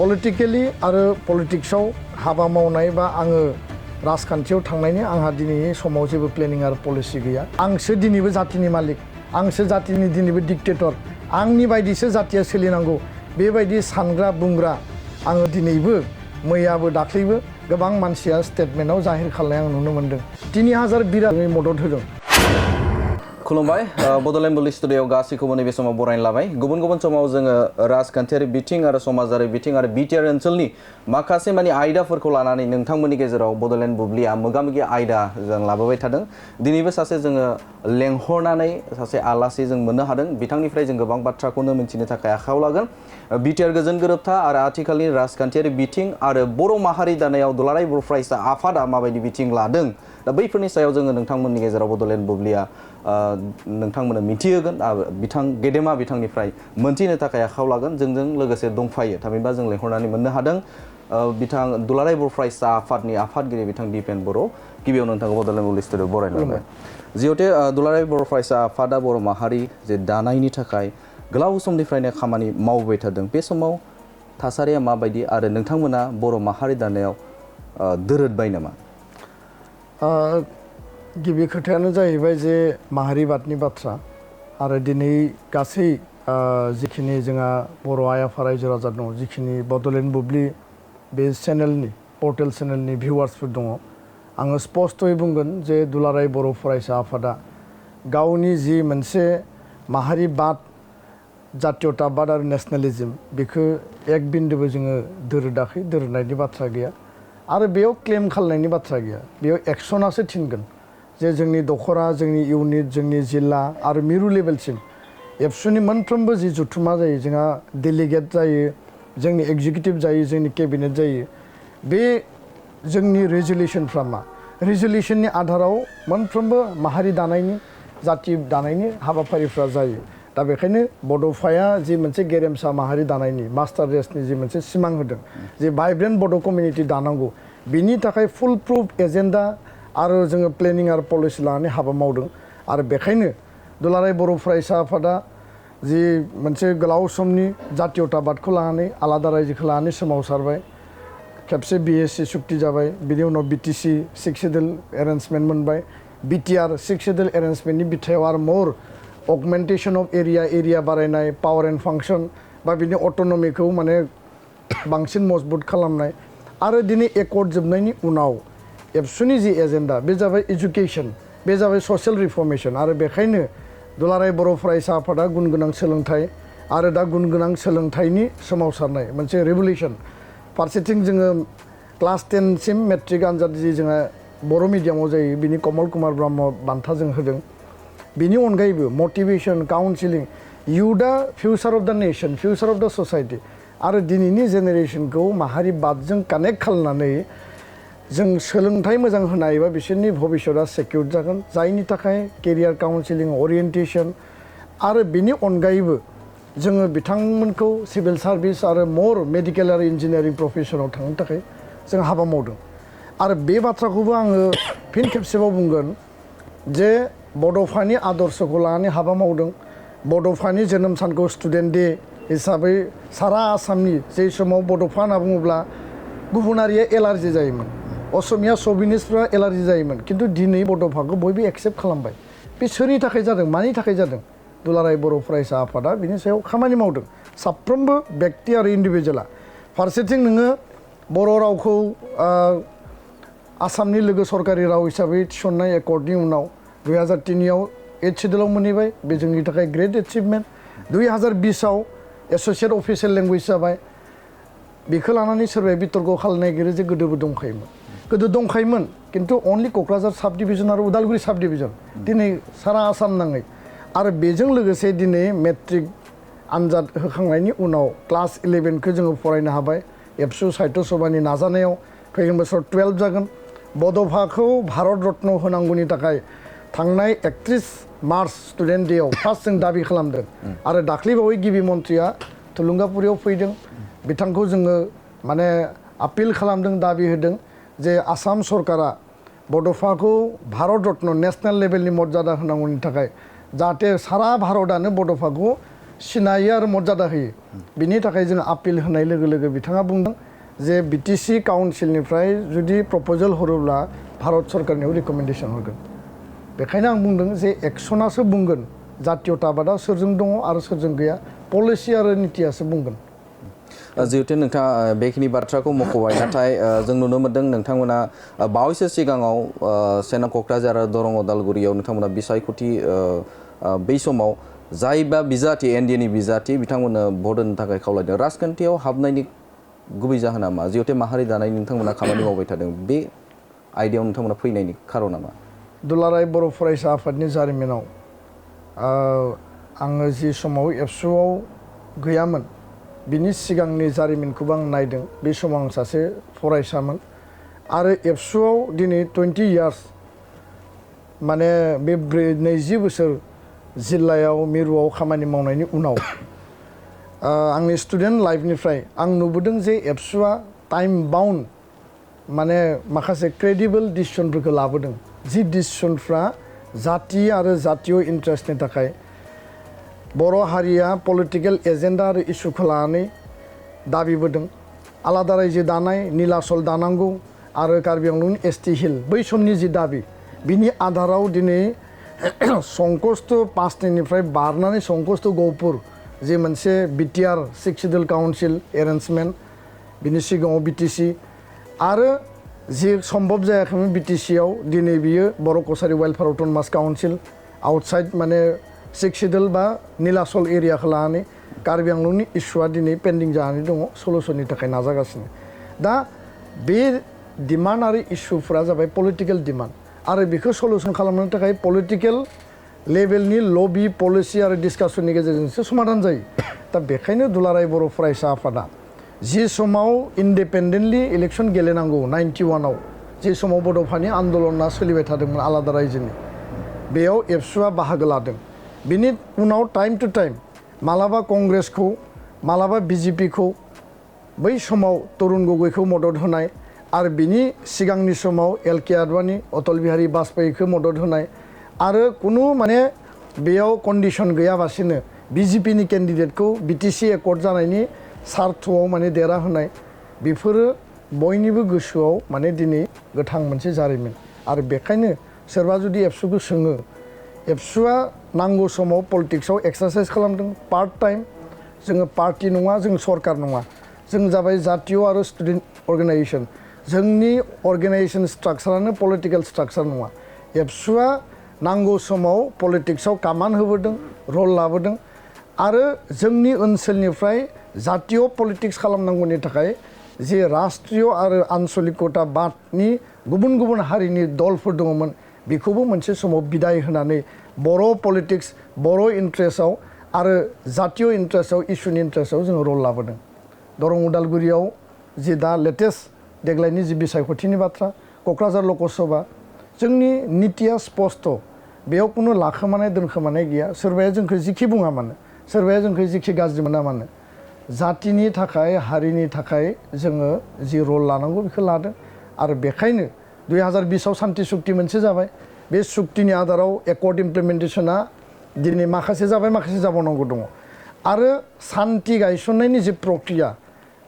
Politically आरो पलिटिक्सआव हाबा मावनाय बा आङो राजखान्थियाव थांनायनि आंहा दिनैनि समाव जेबो प्लेनिं आरो पलिसि गैया। आंसो दिनैबो जातिनि मालिक, आंसो जातिनि दिनैबो डिक्टेटर, आंनि बायदिसो जातिया सोलिनांगौ बेबायदि सानग्रा बुंग्रा आङो दिनैबो मैयाबो दाख्लैबो गोबां मानसिया स्टेटमेन्टआव जाहिर खालामनाय आं नुनो मोन्दों। 3000 बिरादनि मदद होदों। खुलुमबाय बड'लेण्ड बुब्लि स्टुडिय'आव गासैखौबो नैबे समाव बरायना लाबाय। गुबुन गुबुन समाव जोङो राजखान्थियारि बिथिं आरो समाजारि बिथिं आरो बिटिआर ओनसोलनि माखासे माने आयदाफोरखौ लानानै नोंथांमोननि गेजेराव बड'लेण्ड बुब्लिया मोगा-मोगि आयदा जों लाबोबाय थादों। दिनैबो सासे जोङो लेंहरनानै सासे आलासि जों मोननो हादों। बिथांनिफ्राय जों गोबां बाथ्राखौनो मिन्थिनो थाखाय आखायाव लागोन। बिटिआर गोजोन गोरोबथा आरो आथिखालनि राजखान्थियारि बिथिं आरो बर' माहारि दानायाव दुलाराय बर' फरायसा आफादा माबायदि बिथिं लादों, दा बैफोरनि सायाव जोङो नोंथांमोननि गेजेराव बड'लेण्ड बुब्लिया नोंथांमोननो मिथिहोगोन। गेदेमा बिथांनिफ्राय मोनथिनो थाखाय आखायाव लागोन। जोंजों लोगोसे दंफायो, थामहिनबा जों लेंहरनानै मोननो हादों बिथां दुलाराय बर' फरायसा आफादनि आफादगिरि बिथां दिपेन बर'। गिबियाव नोंथांखौ बड'लेण्ड बुब्लि स्टुडिय'आव बरायनाय। जिहेतु दुलाराय बर' फरायसा आफादा बर' माहारि जे दानायनि थाखाय गोलाव समनिफ्रायनो खामानि मावबाय थादों, बे समाव थासारिया माबायदि आरो नोंथांमोना बर' माहारि दानायाव दोरोदबाय नामा? गिबि खोथायानो जाहैबाय जे माहारिबादनि बाथ्रा आरो दिनै गासै जिखिनि जोंहा बर' आइ आफा रायजो राजा दङ, जिखिनि बड'लेण्ड बुब्लि बे चेनेलनि पर्टेल चेनेलनि भिउवार्सफोर दङ, आङो स्पष्टयै बुंगोन जे दुलाराय बर' फरायसा आफादा गावनि जि मोनसे माहारिबाद, जातीयताबाद आरो नेसनेलिज्म बेखौ एक बिन्दोबो जोङो दोरोदाखै, दोरोदनायनि बाथ्रा गैया आरो बेयाव क्लेम खालामनायनि बाथ्रा गैया। बेयाव एक्सनासो थिनगोन जे जोंनि दखरा, जोंनि इउनिट, जोंनि जिल्ला आरो मिरु लेभेलसिम एबसुनि मोनफ्रोमबो जि जुथुमा जायो, जोंहा डेलिगेट जायो, जोंनि एग्जिकिउटिभ जायो, जोंनि केबिनेट जायो, बे जोंनि रेजुलेसनफ्रा मा? रेजुलेसननि आधाराव मोनफ्रोमबो माहारि दानायनि, जाति दानायनि हाबाफारिफ्रा जायो। दा बेखायनो बड'फाया जि मोनसे गेरेमसा माहारि दानायनि मास्टार रेसनि जि मोनसे सिमां होदों, जे भाइब्रेन्ट बड' कमिउनिटि दानांगौ, बिनि थाखाय फुल प्रुफ एजेन्डा आरो जोङो प्लेनिं आरो पलिसि लानानै हाबा मावदों। आरो बेखायनो दुलाराय बर' फरायसा आफादा जि मोनसे गोलाव समनि जातीयताबादखौ लानानै, आलादा रायजोखौ लानानै सोमावसारबाय, खेबसे BSc सुक्ति जाबाय, बिनि उनाव BTC 6 शेड्युल एरेन्जमेन्ट मोनबाय, BTR 6 शेड्युल एरेन्जमेन्टनि बिथायाव आरो मोर अगमेन्टेसन अफ एरिया बारायनाय, पावार एन्ड फांसन बा बिनि अट'नमिखौ माने बांसिन मजबुत खालामनाय आरो दिनै एकर्ड जोबनायनि उनाव एबसुनि जि एजेन्डा बे जाबाय एजुकेसन, बे जाबाय ससियेल रिफर्मेसन। आरो बेखायनो दुलाराय बर' फरायसा आफादा गुन गोनां सोलोंथाइ आरो दा गुन गोनां सोलोंथाइनि सोमावसारनाय मोनसे रेभुलेसन। फारसेथिं जोङो क्लास 10 सिम मेट्रिक आनजाद जि जोंहा बर' मिडियामाव जायो, बिनि कमल कुमार ब्रह्म बान्था जों होदों। बिनि अनगायैबो मटिभेसन, काउन्सिलिं, इयुथआ फिउचार अफ द नेसन, फिउचार अफ द ससाइटि आरो दिनैनि जेनेरेसनखौ माहारिबादजों कानेक्ट खालामनानै जों सोलोंथाइ मोजां होनो हायोबा बिसोरनि भबिष्यतआ सेकिउर जागोन, जायनि थाखाय केरियार काउन्सिलिं, अरियेन्टेसन आरो बिनि अनगायैबो जोङो बिथांमोनखौ सिभिल सार्भिस आरो मोर मेडिकेल आरो इन्जिनियारिं प्रफेसनाव थांनो थाखाय जों हाबा मावदों। आरो बे बाथ्राखौबो आङो फिन खेबसेबाव बुंगोन जे बड'फानि आदर्शखौ लानानै हाबा मावदों। बड'फानि जोनोम सानखौ स्टुडेन्ट दे हिसाबै सारा आसामनि जे समाव बड'फा होनना बुङोब्ला गुबुनारिया एलार्जि जायोमोन, असमिया सबिनिसफ्रा एलार्जि जायोमोन, खिन्थु दिनै बड'फाखौ बयबो एक्सेप्ट खालामबाय। बे सोरनि थाखाय जादों, मानि थाखाय जादों? दुलाराय बर' फरायसा आफादा बिनि सायाव खामानि मावदों, साफ्रोमबो बेक्ति आरो इन्डिभिजुवेला। फारसेथिं नोङो बर' रावखौ आसामनि लोगो सरकारि राव हिसाबै थिसननाय एकर्डनि उनाव 2003आव 8 शेड्युलाव मोनहैबाय, बे जोंनि थाखाय ग्रेट एचिभमेन्ट। 2020आव एस'सियेट अफिसियेल लेंगुवेज जाबाय। बेखौ लानानै सोरबाया बितर्क खालामनो नागिरो जे गोदोबो दंखायोमोन, खिन्थु अनलि क'क्राझार साब डिभिजन आरो उदालगुरि साब डिभिजन, दिनै सारा आसाम नाङै। आरो बेजों लोगोसे दिनै मेट्रिक आनजाद होखांनायनि उनाव क्लास 11खौ जोङो फरायनो हाबाय। एबसु साहित्य सभानि नाजानायाव फैगोन बोसोराव 12 जागोन। बड'फाखौ भारत रत्न होनांगौनि थाखाय थांनाय 31 मार्च स्टुडेन्ट डेआव फार्स्ट जों दाबि खालामदों आरो दाख्लैबावै गिबि मन्थ्रिया थुलुंगापुरियाव फैदों। बिथांखौ जोङो माने आपिल खालामदों, दाबि होदों जे आसाम सरकारा बड'फाखौ भारत रत्न नेसनेल लेभेलनि मर्यादा होनांगौनि थाखाय जाहाथे सारा भारतआनो बड'फाखौ सिनायो आरो मर्यादा होयो बिनि थाखाय जों आपिल होनाय लोगो लोगो बिथाङा बुंदों जे बिटिसि काउन्सिलनिफ्राय जुदि प्रप'जाल हरोब्ला भारत सरकारनियाव रिकमेन्डेसन हरगोन बेखायनो आं बुंदों जे एक्सनासो बुंगोन जातीयताबादा सोरजों दङ आरो सोरजों गैया पलिसि आरो नितियासो बुंगोन जिहेतु नोंथाङा बेखिनि बाथ्राखौ मख'बाय नाथाय जों नुनो मोन्दों नोंथांमोना बावैसो सिगाङाव सेना क'क्राझार आरो दरं उदालगुरियाव नोंथांमोना बिसायख'थि बै समाव जायबा बिजाथि एनडिएनि बिजाथि बिथांमोननो भट होनो थाखाय खावलायदों राजखान्थियाव हाबनायनि गुबै जाहोना मा जिहेतु माहारि दानायनि नोंथांमोना खामानि मावबाय थादों बे आयदायाव नोंथांमोना फैनायनि खारना मा दुलाराय बर' फरायसा आफादनि जारिमिनाव आङो जि समाव एबसुआव गैयामोन बिनि सिगांनि जारिमिनखौबो आं नायदों बे समाव आं सासे फरायसामोन आरो एबसुआव दिनै 20 इयार्स माने बे 20 बोसोर जिल्लायाव मिरुआव खामानि मावनायनि उनाव आंनि स्टुडेन्ट लाइफनिफ्राय आं नुबोदों जे एबसुआ टाइम बाउन्ड माने माखासे क्रेडिबल डिसिसनफोरखौ लाबोदों जि डिसिसनफ्रा जाति आरो जातीय इन्टारेस्टनि थाखाय बर' हारिया पलिटिकेल एजेन्डा आरो इस्युखौ लानानै दाबिबोदों आलादा रायजो दानाय नीलाचल दानांगौ आरो कार्बि आंलं एसटि हिल बै समनि जि दाबि बिनि आधाराव दिनै संकष्ट पासनिफ्राय बारनानै संकष्ट गहपुर जे मोनसे BTR 6 शिड्युल काउन्सिल एरेन्जमेन्ट बिनि सिगाङाव BTC आरो जि सम्भब जायाखैमोन BTCआव दिनै बियो बर' कसारि वेलफेयार अट'नमास काउन्सिल आउटसाइड माने 6 शिड्युल बा नीलाचल एरियाखौ लानानै कार्बि आंलंनि इस्युआ दिनै पेन्डिं जानानै दङ सलुसननि थाखाय नाजागासिनो दा बे डिमान्ड आरो इस्युफोरा जाबाय पलिटिकेल डिमान्ड आरो बेखौ सलुसन खालामनो थाखाय पलिटिकेल लेभेलनि लबि पलिसि आरो डिसकासननि गेजेरजोंसो समाधान जायो दा बेखायनो दुलाराय बर' फरायसा आफादा जि समाव इन्डिपेन्डेन्टलि इलेक्सन गेलेनांगौ 91आव जि समाव बड'फानि आन्दलना सोलिबाय थादोंमोन आलादा रायजोनि बेयाव एबसुआ बाहागो लादों बिनि उनाव टाइम टु टाइम मालाबा कंग्रेसखौ मालाबा BJPखौ बै समाव तरुण गगैखौ मदद होनाय आरो बिनि सिगांनि समाव LK आडवाणी अटल बिहारी वाजपेयीखौ मदद होनाय आरो कुनु माने बेयाव कन्डिशन गैयाबासिनो BJPनि केन्डिडेटखौ BTC एकर्ड जानायनि सार्थआव माने देरा होनाय बेफोरो बयनिबो गोसोआव माने दिनै गोथां मोनसे जारिमिन आरो बेखायनो सोरबा जुदि एबसुखौ सोङो एबसुआ नांगौ समाव पलिटिक्सआव एक्सारसाइज खालामदों पार्ट टाइम जोङो पार्टि नङा जों सरकार नङा जों जाबाय जातीय आरो स्टुडेन्ट अर्गेनाइजेसन जोंनि अर्गेनाइजेसन स्ट्राक्चारानो पलिटिकेल स्ट्राक्चार नङा एबसुआ नांगौ समाव पलिटिक्सआव कामान होबोदों रल लाबोदों आरो जोंनि ओनसोलनिफ्राय जातीय पलिटिक्स खालामनांगौनि थाखाय जे राष्ट्रीय आरो आन्चलिकताबादनि गुबुन गुबुन हारिनि दलफोर दङमोन बेखौबो मोनसे समाव बिदाय होनानै बर' पलिटिक्स बर' इन्ट्रेस्टआव आरो जातीय इन्ट्रेस्टआव इस्युनि इन्ट्रेस्टआव जोङो रल लाबोदों दरं उदालगुरियाव जि दा लेटेस्ट देग्लायनि जि बिसायख'थिनि बाथ्रा क'क्राझार लकसभा जोंनि नितिया स्पस्ट बेयाव कुनु लाखोमानाय दोनखोमानाय गैया सोरबाया जोंखौ जिखि बुङा मानो सोरबाया जोंखौ जिखि गाज्रि मोना मानो जातिनि थाखाय हारिनि थाखाय जोङो जि रल लानांगौ बेखौ लादों आरो बेखायनो 2020आव सान्ति सुक्ति मोनसे जाबाय बे सुक्तिनि आधाराव एकर्ड इमप्लिमेन्टेसना दिनै माखासे जाबाय माखासे जाबावनांगौ दङ आरो सान्ति गायसननायनि जि प्रक्रिया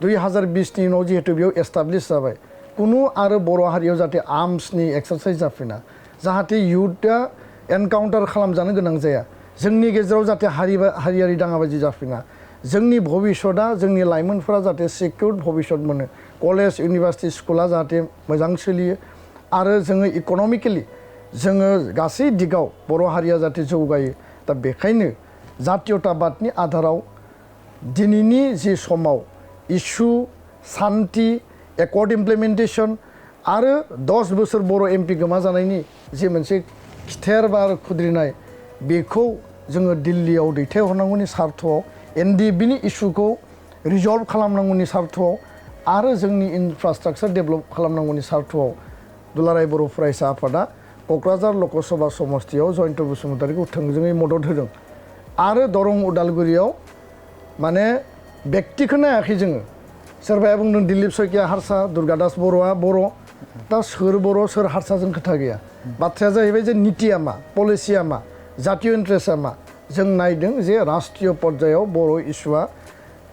2020नि उनाव जिहेतु बेयाव एस्टाब्लिश जाबाय कुनु आरो बर' हारियाव जाहाथे आर्म्सनि एक्सारसाइज जाफिना जाहाथे युथआ एनकाउन्टार खालामजानो गोनां जाया जोंनि गेजेराव जाहाथे हारियारि दाङाबाजि जाफिना जोंनि भबिष्यतआ जोंनि लाइमोनफोरा जाहाथे सिकिउर भबिष्यत मोनो कलेज इउनिभार्सिटि स्कुला जाहाथे मोजां सोलियो आरो जोङो इक'नमिकेलि जोङो गासै दिगाव बर' हारिया जाहाथे जौगायो दा बेखायनो जातीयताबादनि आधाराव दिनैनि जि समाव इस्यु सान्ति एकर्ड इमप्लिमेन्टेसन आरो 10 बोसोर बर' MP गोमा जानायनि जे मोनसे खिथेर बा खुद्रिनाय बेखौ जोङो दिल्लीयाव दैथायहरनांगौनि सार्थआव NDBनि इस्युखौ रिजल्भ खालामनांगौनि सार्थआव आरो जोंनि इनफ्रास्ट्राक्चार डेभेलप खालामनांगौनि सार्थआव दुलाराय बर' फरायसा आफादा क'क्राझार लकसभा समस्तियाव जयन्त बसुमतारीखौ थोंजोङै मदद होदों आरो दरं उदालगुरियाव माने व्यक्तिखौ नायाखै जोङो सोरबाया बुंदों दिलीप शइकिया हारसा दुर्गादास बर'आ बर' दा सोर बर' सोर हारसाजों खोथा गैया बाथ्राया जाहैबाय जे नितिया मा पलिसिया मा जातीय इन्ट्रेस्टआ मा जों नायदों जे राष्ट्रीय पर्यायाव बर' इस्युआ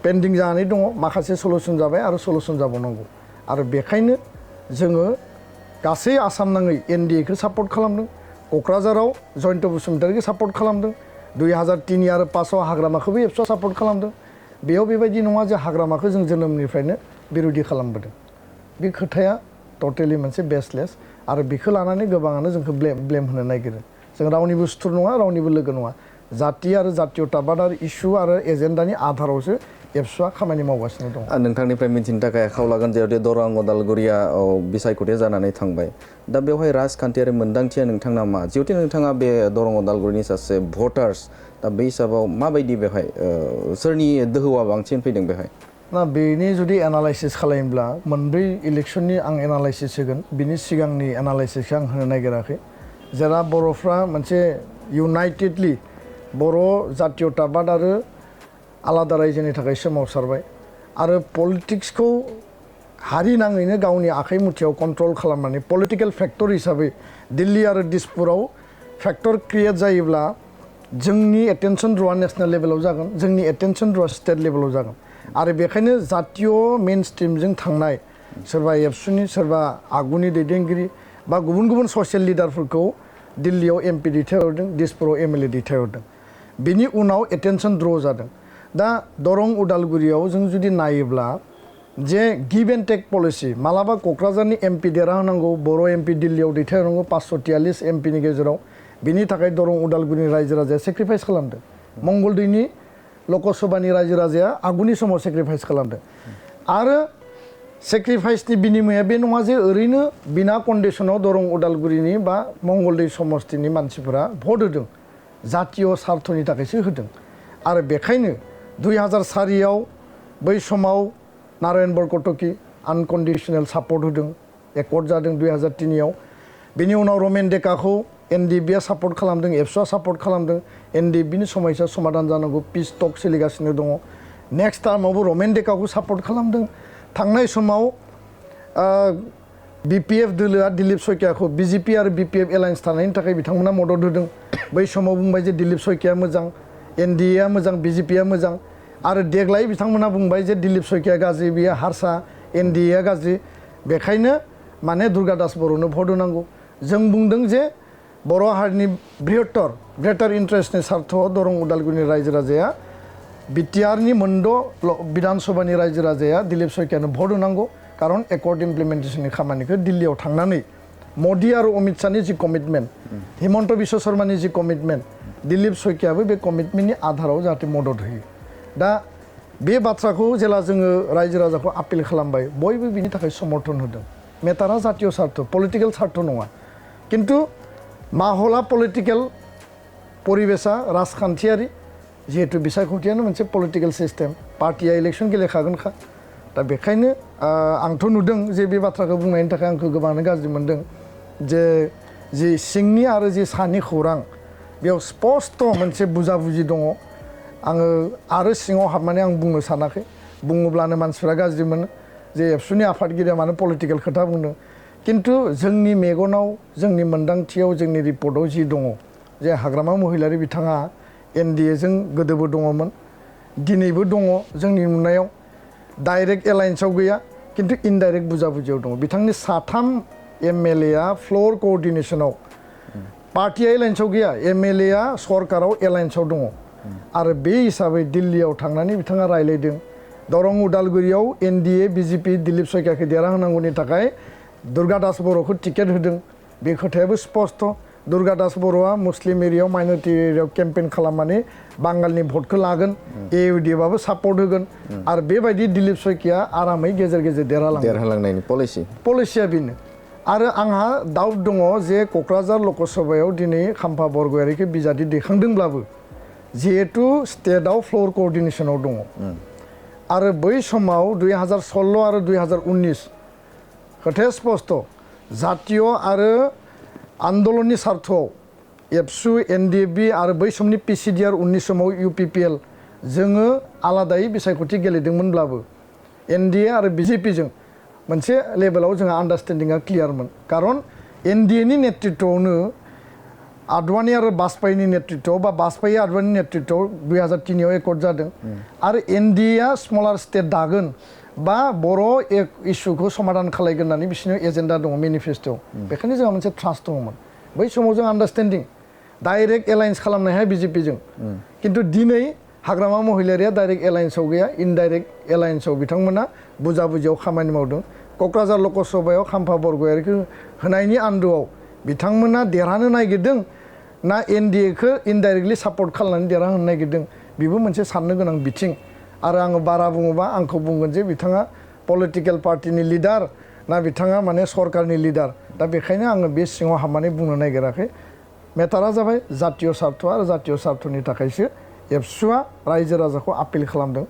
पेन्डिं जानानै दङ माखासे सलुसन जाबाय आरो सलुसन जाबावनांगौ आरो बेखायनो जोङो गासै आसाम नाङै एनडिएखौ सापर्ट खालामदों क'क्राझाराव जयन्त बसुमतारीखौ सापर्ट खालामदों 2003 आरो 5आव हाग्रामाखौबो एबसुआ सापर्ट खालामदों बेयाव बेबायदि नङा जे हाग्रामाखौ जों जोनोमनिफ्रायनो बिरोधि खालामबोदों बे खोथाया टटेलि मोनसे बेसलेस आरो बेखौ लानानै गोबाङानो जोंखौ ब्लेम होनो नागिरो जों रावनिबो सुथुर नङा रावनिबो लोगो नङा जाति आरो जातीयताबाद आरो इस्यु आरो एजेन्डानि आधारावसो एबसुआ खामानि मावगासिनो दं नोंथांनिफ्राय मिथिनो थाखाय आखायाव लागोन जेरैदि दरं उदालगुरिया बिसायख'थि जानानै थांबाय दा बेवहाय राजखान्थियारि मोन्दांथिया नोंथांना मा जिहेतु नोंथाङा बे दरं उदालगुरिनि सासे भटार्स दा बे हिसाबाव माबायदि बेवहाय सोरनि दोहौआ बांसिन फैदों बेवहाय ना बेनि जुदि एनालाइसिस खालामब्ला मोनब्रै इलेक्सननि आं एनालाइसिस होगोन बिनि सिगांनि एनालाइसिसखौ आं होनो नागिराखै जेरा बर'फ्रा मोनसे इउनाइटेडलि बर' जातीयताबाद आरो आलादा रायजोनि थाखाय सोमावसारबाय आरो पलिटिक्सखौ हारि नाङैनो गावनि आखाइ मुथियाव कन्ट्रल खालामनानै पलिटिकेल फेक्टर हिसाबै दिल्ली आरो दिसपुराव फेक्टर क्रिएट जायोब्ला जोंनि एटेनसन र'आ नेसनेल लेभेलाव जागोन जोंनि एटेनसन र'आ स्टेट लेभेलाव जागोन आरो बेखायनो जातीय मेन स्ट्रिमजों थांनाय सोरबा एबसुनि सोरबा आगुनि दैदेनगिरि बा गुबुन गुबुन ससियेल लिडारफोरखौ दिल्लीयाव एमपि दैथायहरदों दिसपुराव एमएलए दैथायहरदों बिनि उनाव एटेनसन द्र' जादों दा दरं उदालगुरियाव जों जुदि नायोब्ला जे गिभ एन्ड टेक पलिसि मालाबा क'क्राझारनि एमपि देरहाहोनांगौ बर' एमपि दिल्लीयाव दैथायहरनांगौ 543 एमपिनि गेजेराव बिनि थाखाय दरं उदालगुरिनि रायजो राजाया सेक्रिफाइस खालामदों मंगलदैनि लकसभानि रायजो राजाया आगुनि समाव सेक्रिफाइस खालामदों आरो सेक्रिफाइसनि बिनिमया बे नङा जे ओरैनो बिना कन्डिसनाव दरं उदालगुरिनि बा मंगलदै समस्तिनि मानसिफोरा भट होदों जातीय सार्थनि थाखायसो होदों आरो बेखायनो 2004आव बै समाव नारायण बरकटकि आनकन्डिसनेल सापर्ट होदों एकर्ड जादों 2003आव बेनि उनाव रमेन डेकाखौ एनडिएफबिआ सापर्ट खालामदों एबसुआ सापर्ट खालामदों एनडिएफबिनि समयसा समाधान जानांगौ पिस टक सोलिगासिनो दङ नेक्स्ट टार्मावबो रमेन डेकाखौ सापर्ट खालामदों थांनाय समाव बिपिएफ दोलोआ दिलीप सयकियाखौ बिजेपि आरो बिपिएफ एलायन्स थानायनि थाखाय बिथांमोना मदद होदों बै समाव बुंबाय जे दिलीप सयकिया मोजां एनडिएआ मोजां बिजेपिआ मोजां आरो देग्लाय बिथांमोना बुंबाय जे दिलीप सयकिया गाज्रि बियो हारसा एनडिएआ गाज्रि बेखायनो माने दुर्गा दास बर'नो भट होनांगौ जों बुंदों जे बर' हारिनि ग्रेटार इन्टारेस्टनि सार्थआव दरं उदालगुरिनि रायजो राजाया बिटिआरनि मोनद' बिधानसभानि रायजो राजाया दिलीप सयकियानो भट होनांगौ कारन एकर्ड इमप्लिमेन्टेसननि खामानिखौ दिल्लीयाव थांनानै मदि आरो अमित शाहनि जि कमिटमेन्ट हिमन्त बिश्व शर्मानि जि कमिटमेन्ट दिलीप सयकियाबो बे कमिटमेन्टनि आधाराव जाहाथे मदद होयो दा बे बाथ्राखौ जेला जोङो रायजो राजाखौ आपिल खालामबाय बयबो बिनि थाखाय समर्थन होदों मेटारा जातीय सार्थ पलिटिकेल सार्थ नङा किन्तु माहला पलिटिकेल परिबेसा राजखान्थियारि जिहेतु बिसायख'थियानो मोनसे पलिटिकेल सिस्टेम पार्टिया इलेक्सन गेलेखागोनखा दा बेखायनो आंथ' नुदों जे बे बाथ्राखौ बुंनायनि थाखाय आंखौ गोबाङानो गाज्रि मोनदों जे जि सिंनि आरो जि सानि खौरां बेयाव स्पस्ट मोनसे बुजाबुजि दङ आङो आरो सिङाव हाबनानै आं बुंनो सानाखै बुङोब्लानो मानसिफ्रा गाज्रि मोनो जे एबसुनि आफादगिरिया मानो पलिटिकेल खोथा बुंदों किन्तु जोंनि मेगनाव जोंनि मोन्दांथियाव जोंनि रिपर्टआव जि दङ जे हाग्रामा महिलारि बिथाङा एनडिएजों गोदोबो दङमोन दिनैबो दङ जोंनि नुनायाव डाइरेक्ट एलायन्सआव गैया किन्तु इनडाइरेक्ट बुजाबुजियाव दङ बिथांनि साथाम एमएलएआ फ्लोर कोअर्डिनेसनाव पार्टिया एलायन्सआव गैया एमएलएआ सरकाराव एलायन्सआव दङ आरो बे हिसाबै दिल्लीयाव थांनानै बिथाङा रायलायदों दरं उदालगुरियाव एनडिए बिजेपि दिलीप सयकियाखौ देरहाहोनांगौनि थाखाय दुर्गा दास बर'खौ टिकेट होदों बे खोथायाबो स्पस्ट दुर्गा दास बर'आ मुस्लिम एरियायाव माइनरिटि एरियायाव केम्पेन खालामनानै बांगालनि भटखौ लागोन एइउडिएफआबो सापर्ट होगोन आरो बेबायदि दिलीप सयकिया आरामै गेजेर गेजेर देरहालांनायनि पलिसिया बेनो आरो आंहा डाउट दङ जे क'क्राझार लकसभायाव दिनै खाम्फा बरगयारिखौ बिजाथि दैखांदोंब्लाबो जिहेतु स्टेटआव फ्लोर कोअर्डिनेसनाव दङ आरो बै समाव 2016 आरो 2019 खोथाया स्पस्ट जातीय आरो आन्दलननि सार्थआव एबसु एनडिएफबि आरो बै समनि पिसिडिआर 19 समाव इउपिपिएल जोङो आलादायै बिसायख'थि गेलेदोंमोनब्लाबो एनडिए आरो बिजेपिजों मोनसे लेभेलाव जोंहा आन्डारस्टेन्डिंआ क्लियारमोन कारन एनडिएनि नेतृत्वआवनो आडवाणी आरो बाजपेयीनि नेतृत्वआव बा बाजपेयी आडवाणी नेतृत्वआव 2003 एकर्ड जादों आरो एनडिएआ स्मलार स्टेट दागोन बा बर' इस्युखौ समाधान खालायगोन होननानै बिसोरनि एजेन्डा दङ मेनिफेस्ट'आव बेखायनो जोंहा मोनसे ट्रास्ट दङमोन बै समाव जों आन्डारस्टेन्डिं डाइरेक्ट एलायन्स खालामनो हाया बिजेपिजों खिन्थु दिनै हाग्रामा महिलारिया डाइरेक्ट एलायन्सआव गैया इनडाइरेक्ट एलायन्सआव बिथांमोना बुजा बुजियाव खामानि मावदों क'क्राझार लकसभायाव खाम्फा बरगयारिखौ होनायनि आन्दोआव बिथांमोना देरहानो नागिरदों ना एनडिएखौ इनडाइरेक्टलि सापर्ट खालामनानै देरहाहोनो नागिरदों बेबो मोनसे साननो गोनां बिथिं आरो आङो बारा बुङोबा आंखौ बुंगोन जे बिथाङा पलिटिकेल पार्टिनि लिडार ना बिथाङा माने सरकारनि लिडार दा बेखायनो आङो बे सिङाव हाबनानै बुंनो नागिराखै मेटारा जाबाय जातीय स्वार्थ आरो जातीय स्वार्थनि थाखायसो एबसुआ रायजो राजाखौ आपिल खालामदों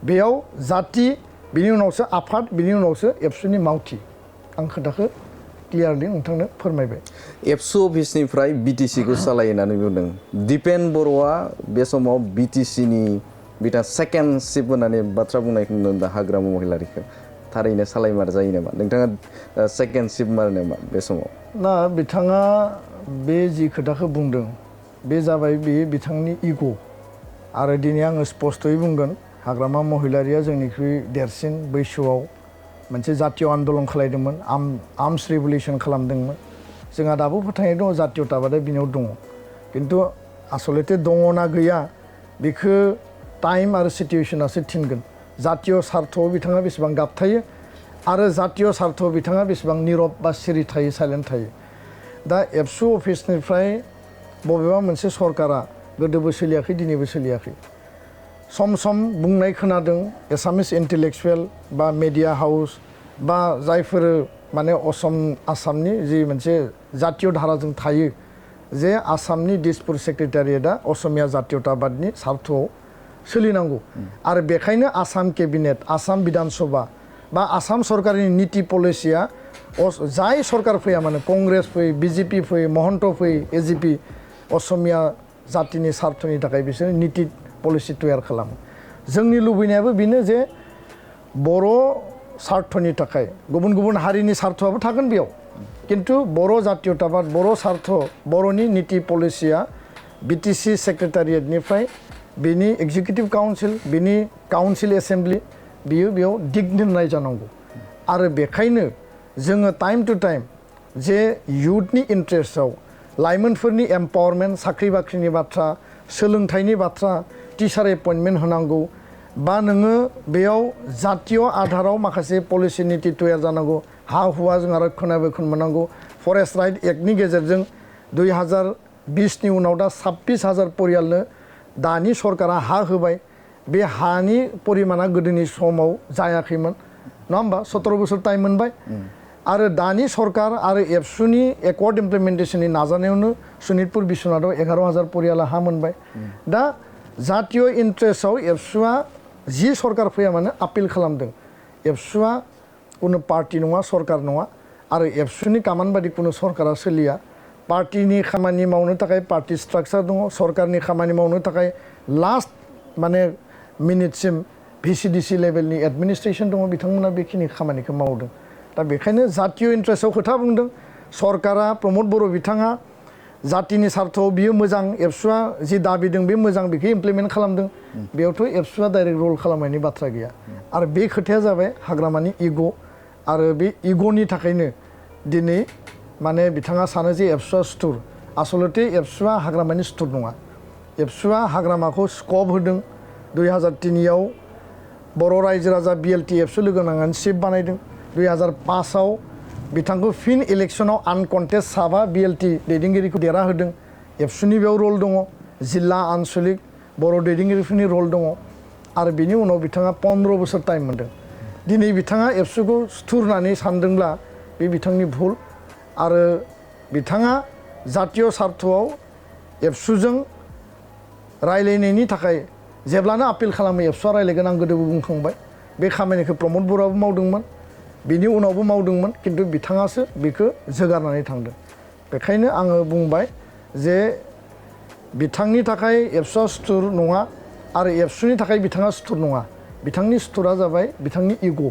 बेयाव जाति बिनि उनावसो आफाद बिनि उनावसो एबसुनि मावथि आं खोथाखौ क्लियारलि नोंथांनो फोरमायबाय एबसु अफिसनिफ्राय बिटिसिखौ सालायो होननानै बुंदों दिपेन बर'आ बे समाव बिटिसिनि बिथाङा सेकेन्ड शिप होननानै बाथ्रा बुंनायखौ नुदों दा हाग्रामा महिलारिखौ थारैनो सालायमार जायो नामा नोंथाङा सेकेन्ड शिप मार नामा बे समाव ना बिथाङा बे जि खोथाखौ बुंदों बे जाबाय बे बिथांनि इग' आरो दिनै आङो स्पस्तयै बुंगोन हाग्रामा महिलारिया जोंनिख्रुइ देरसिन बैसोआव मोनसे जातीय आन्दलन खालायदोंमोन आर्मस रिभलिउसन खालामदोंमोन जोंहा दाबो फोथायनाय दङ जातीयताबादा बिनियाव दङ खिन्थु आसलते दङ ना गैया बेखौ टाइम आरो सिटुवेसनासो थिनगोन जातीय स्वार्थआव बिथाङा बेसेबां गाबथायो आरो जातीय स्वार्थआव बिथाङा बेसेबां निरब बा सिरि थायो साइलेन्ट थायो दा एबसु अफिसनिफ्राय बबेबा मोनसे सरकारा गोदोबो सोलियाखै दिनैबो सोलियाखै सम सम बुंनाय खोनादों एसामिस इन्टेलेक्सुवेल बा मेडिया हाउस बा जायफोर माने आसामनि जि मोनसे जातीय धाराजों थायो जे आसामनि दिसपुर सेक्रेटारियेटआ असमिया जातीयताबादनि स्वार्थआव सोलिनांगौ आरो बेखायनो आसाम केबिनेट आसाम बिधान सभा बा आसाम सरकारनि नीति पलिसिया जाय सरकार फैया माने कंग्रेस फै बिजेपि फै महन्त फै एजिपि असमिया जातिनि स्वार्थनि थाखाय बिसोर नीति पलिसि तैयार खालामो जोंनि लुबैनायाबो बेनो जे बर' स्वार्थनि थाखाय गुबुन गुबुन हारिनि स्वार्थआबो थागोन बेयाव किन्तु बर' जातीयताबाद बर' स्वार्थ बर'नि नीति पलिसिया बिटिसि सेक्रेटारियेटनिफ्राय बिनि एग्जिकिउटिभ काउन्सिल बिनि काउन्सिल एसेम्ब्लि बियो बेयाव दिगनिर्नाय जानांगौ आरो बेखायनो जोङो टाइम टु टाइम जे इयुथनि इन्ट्रेस्टआव लाइमोनफोरनि एम्पावारमेन्ट साख्रि बाख्रिनि बाथ्रा सोलोंथाइनि बाथ्रा टिचार एपइन्टमेन्ट होनांगौ बा नोङो बेयाव जातीय आधाराव माखासे पलिसि नीति तैयार जानांगौ हा हुआ जोंहा रक्षणाबेक्षण मोननांगौ फरेस्ट राइट एक्टनि गेजेरजों 2020नि उनाव दा 26,000 परियालनो दानि सरकारा हा होबाय बे हानि परिमाना गोदोनि समाव जायाखैमोन नङा होमबा 17 बोसोर टाइम मोनबाय आरो दानि सरकार आरो एबसुनि एकर्ड इमप्लिमेन्टेसननि नाजानायावनो सनितपुर बिश्वनाथआव 11,000 परियाला हा मोनबाय दा जातीय इन्ट्रेस्टआव एबसुआ जि सरकार फैया मानो आपिल खालामदों एबसुआ कुनु पार्टी नङा सरकार नङा आरो एबसुनि कामान बादि कुनु सरकारा सोलिया पार्टीनि खामानि मावनो थाखाय पार्टी स्ट्राक्चार दङ सरकारनि खामानि मावनो थाखाय लास्ट माने मिनिटसिम भिसिडिसि लेभेलनि एडमिनिस्ट्रेसन दङ बिथांमोना बेखिनि खामानिखौ मावदों दा बेखायनो जातीय इन्ट्रेस्टआव खोथा बुंदों सरकारा प्रमद बर' बिथाङा जातिनि स्वार्थआव बियो मोजां एबसुआ जि दाबिदों बे मोजां बेखौ इमप्लिमेन्ट खालामदों बेयावथ' एबसुआ डाइरेक्ट रल खालामनायनि बाथ्रा गैया आरो बे खोथाया जाबाय हाग्रामानि इग' आरो बे इग'नि थाखायनो दिनै माने बिथाङा सानो जे एबसुआ सुथुर आसलते एबसुआ हाग्रामानि सुथुर नङा एबसुआ हाग्रामाखौ स्कप होदों 2003आव बर' रायजो राजा बिएलटि एबसु लोगो नांनानै शिप बानायदों 2005आव बिथांखौ फिन इलेक्सनाव आनकन्टेस्ट साबा बिएलटि दैदेनगिरिखौ देरहाहोदों एबसुनि बेयाव रल दङ जिल्ला आन्सलिक बर' दैदेनगिरिफोरनि रल दङ आरो बिनि उनाव बिथाङा 15 बोसोर टाइम मोनदों दिनै बिथाङा एबसुखौ सुथुर होननानै सानदोंब्ला बे बिथांनि भुल आरो बिथाङा जातीय स्वार्थआव एबसुजों रायलायनायनि थाखाय जेब्लानो आपिल खालामो एबसुआ रायलायगोन आं गोदोबो बुंखांबाय बे खामानिखौ प्रमद बर'आबो मावदोंमोन बिनि उनावबो मावदोंमोन किन्तु बिथाङासो बेखौ जोगारनानै थांदों बेखायनो आङो बुंबाय जे बिथांनि थाखाय एबसुआ सुथुर नङा आरो एबसुनि थाखाय बिथाङा सुथुर नङा बिथांनि सुथुरा जाबाय बिथांनि इग'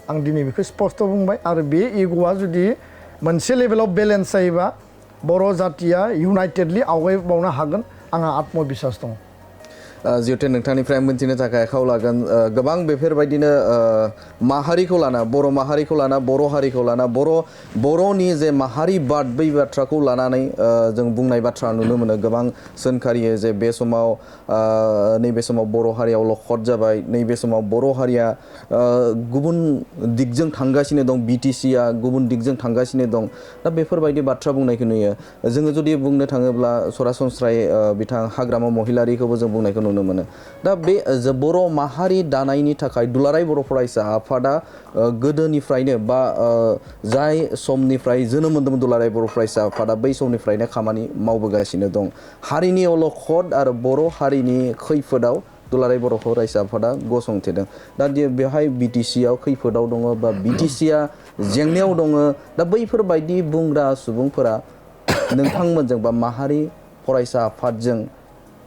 आं दिनै बेखौ स्पष्ट बुंबाय आरो बे इग'आ जुदि मोनसे लेभेलाव बेलेन्स जायोबा बर' जातिया इउनाइटेडलि आवगायबावनो हागोन आंहा आत्मबिश्वास दं। जिहेतु नोंथांनिफ्राय मोनथिनो थाखाय आखायाव लागोन गोबां बेफोरबायदिनो माहारिखौ लाना बर' माहारिखौ लाना बर' हारिखौ लाना बर'नि जे माहारिबाद बै बाथ्राखौ लानानै जों बुंनाय बाथ्रा नुनो मोनो गोबां सोंखारियो जे बे समाव नैबे समाव बर' हारियाव लखद जाबाय नैबे समाव बर' हारिया गुबुन दिगजों थांगासिनो दं BTCआ गुबुन दिगजों थांगासिनो दं दा बेफोरबायदि बाथ्रा बुंनायखौ नुयो जोङो जुदि बुंनो थाङोब्ला सरासनस्रायै बिथां हाग्रामा महिलारिखौबो जों बुंनायखौ नुनो मोनो दा बे बर' माहारि दानायनि थाखाय दुलाराय बर' फरायसा आफादा गोदोनिफ्रायनो बा जाय समनिफ्राय जोनोम मोन्दोंमोन दुलाराय बर' फरायसा आफादा बै समनिफ्रायनो खामानि मावबोगासिनो दं हारिनि अलखद आरो बर' हारिनि खैफोदाव दुलाराय बर' फरायसा आफादा गसंथेदों दा बेवहाय BTCआव खैफोदाव दङ बा BTCआ जेंनायाव दङ दा बैफोरबायदि बुंग्रा सुबुंफोरा नोंथांमोनजों बा माहारि फरायसा आफादजों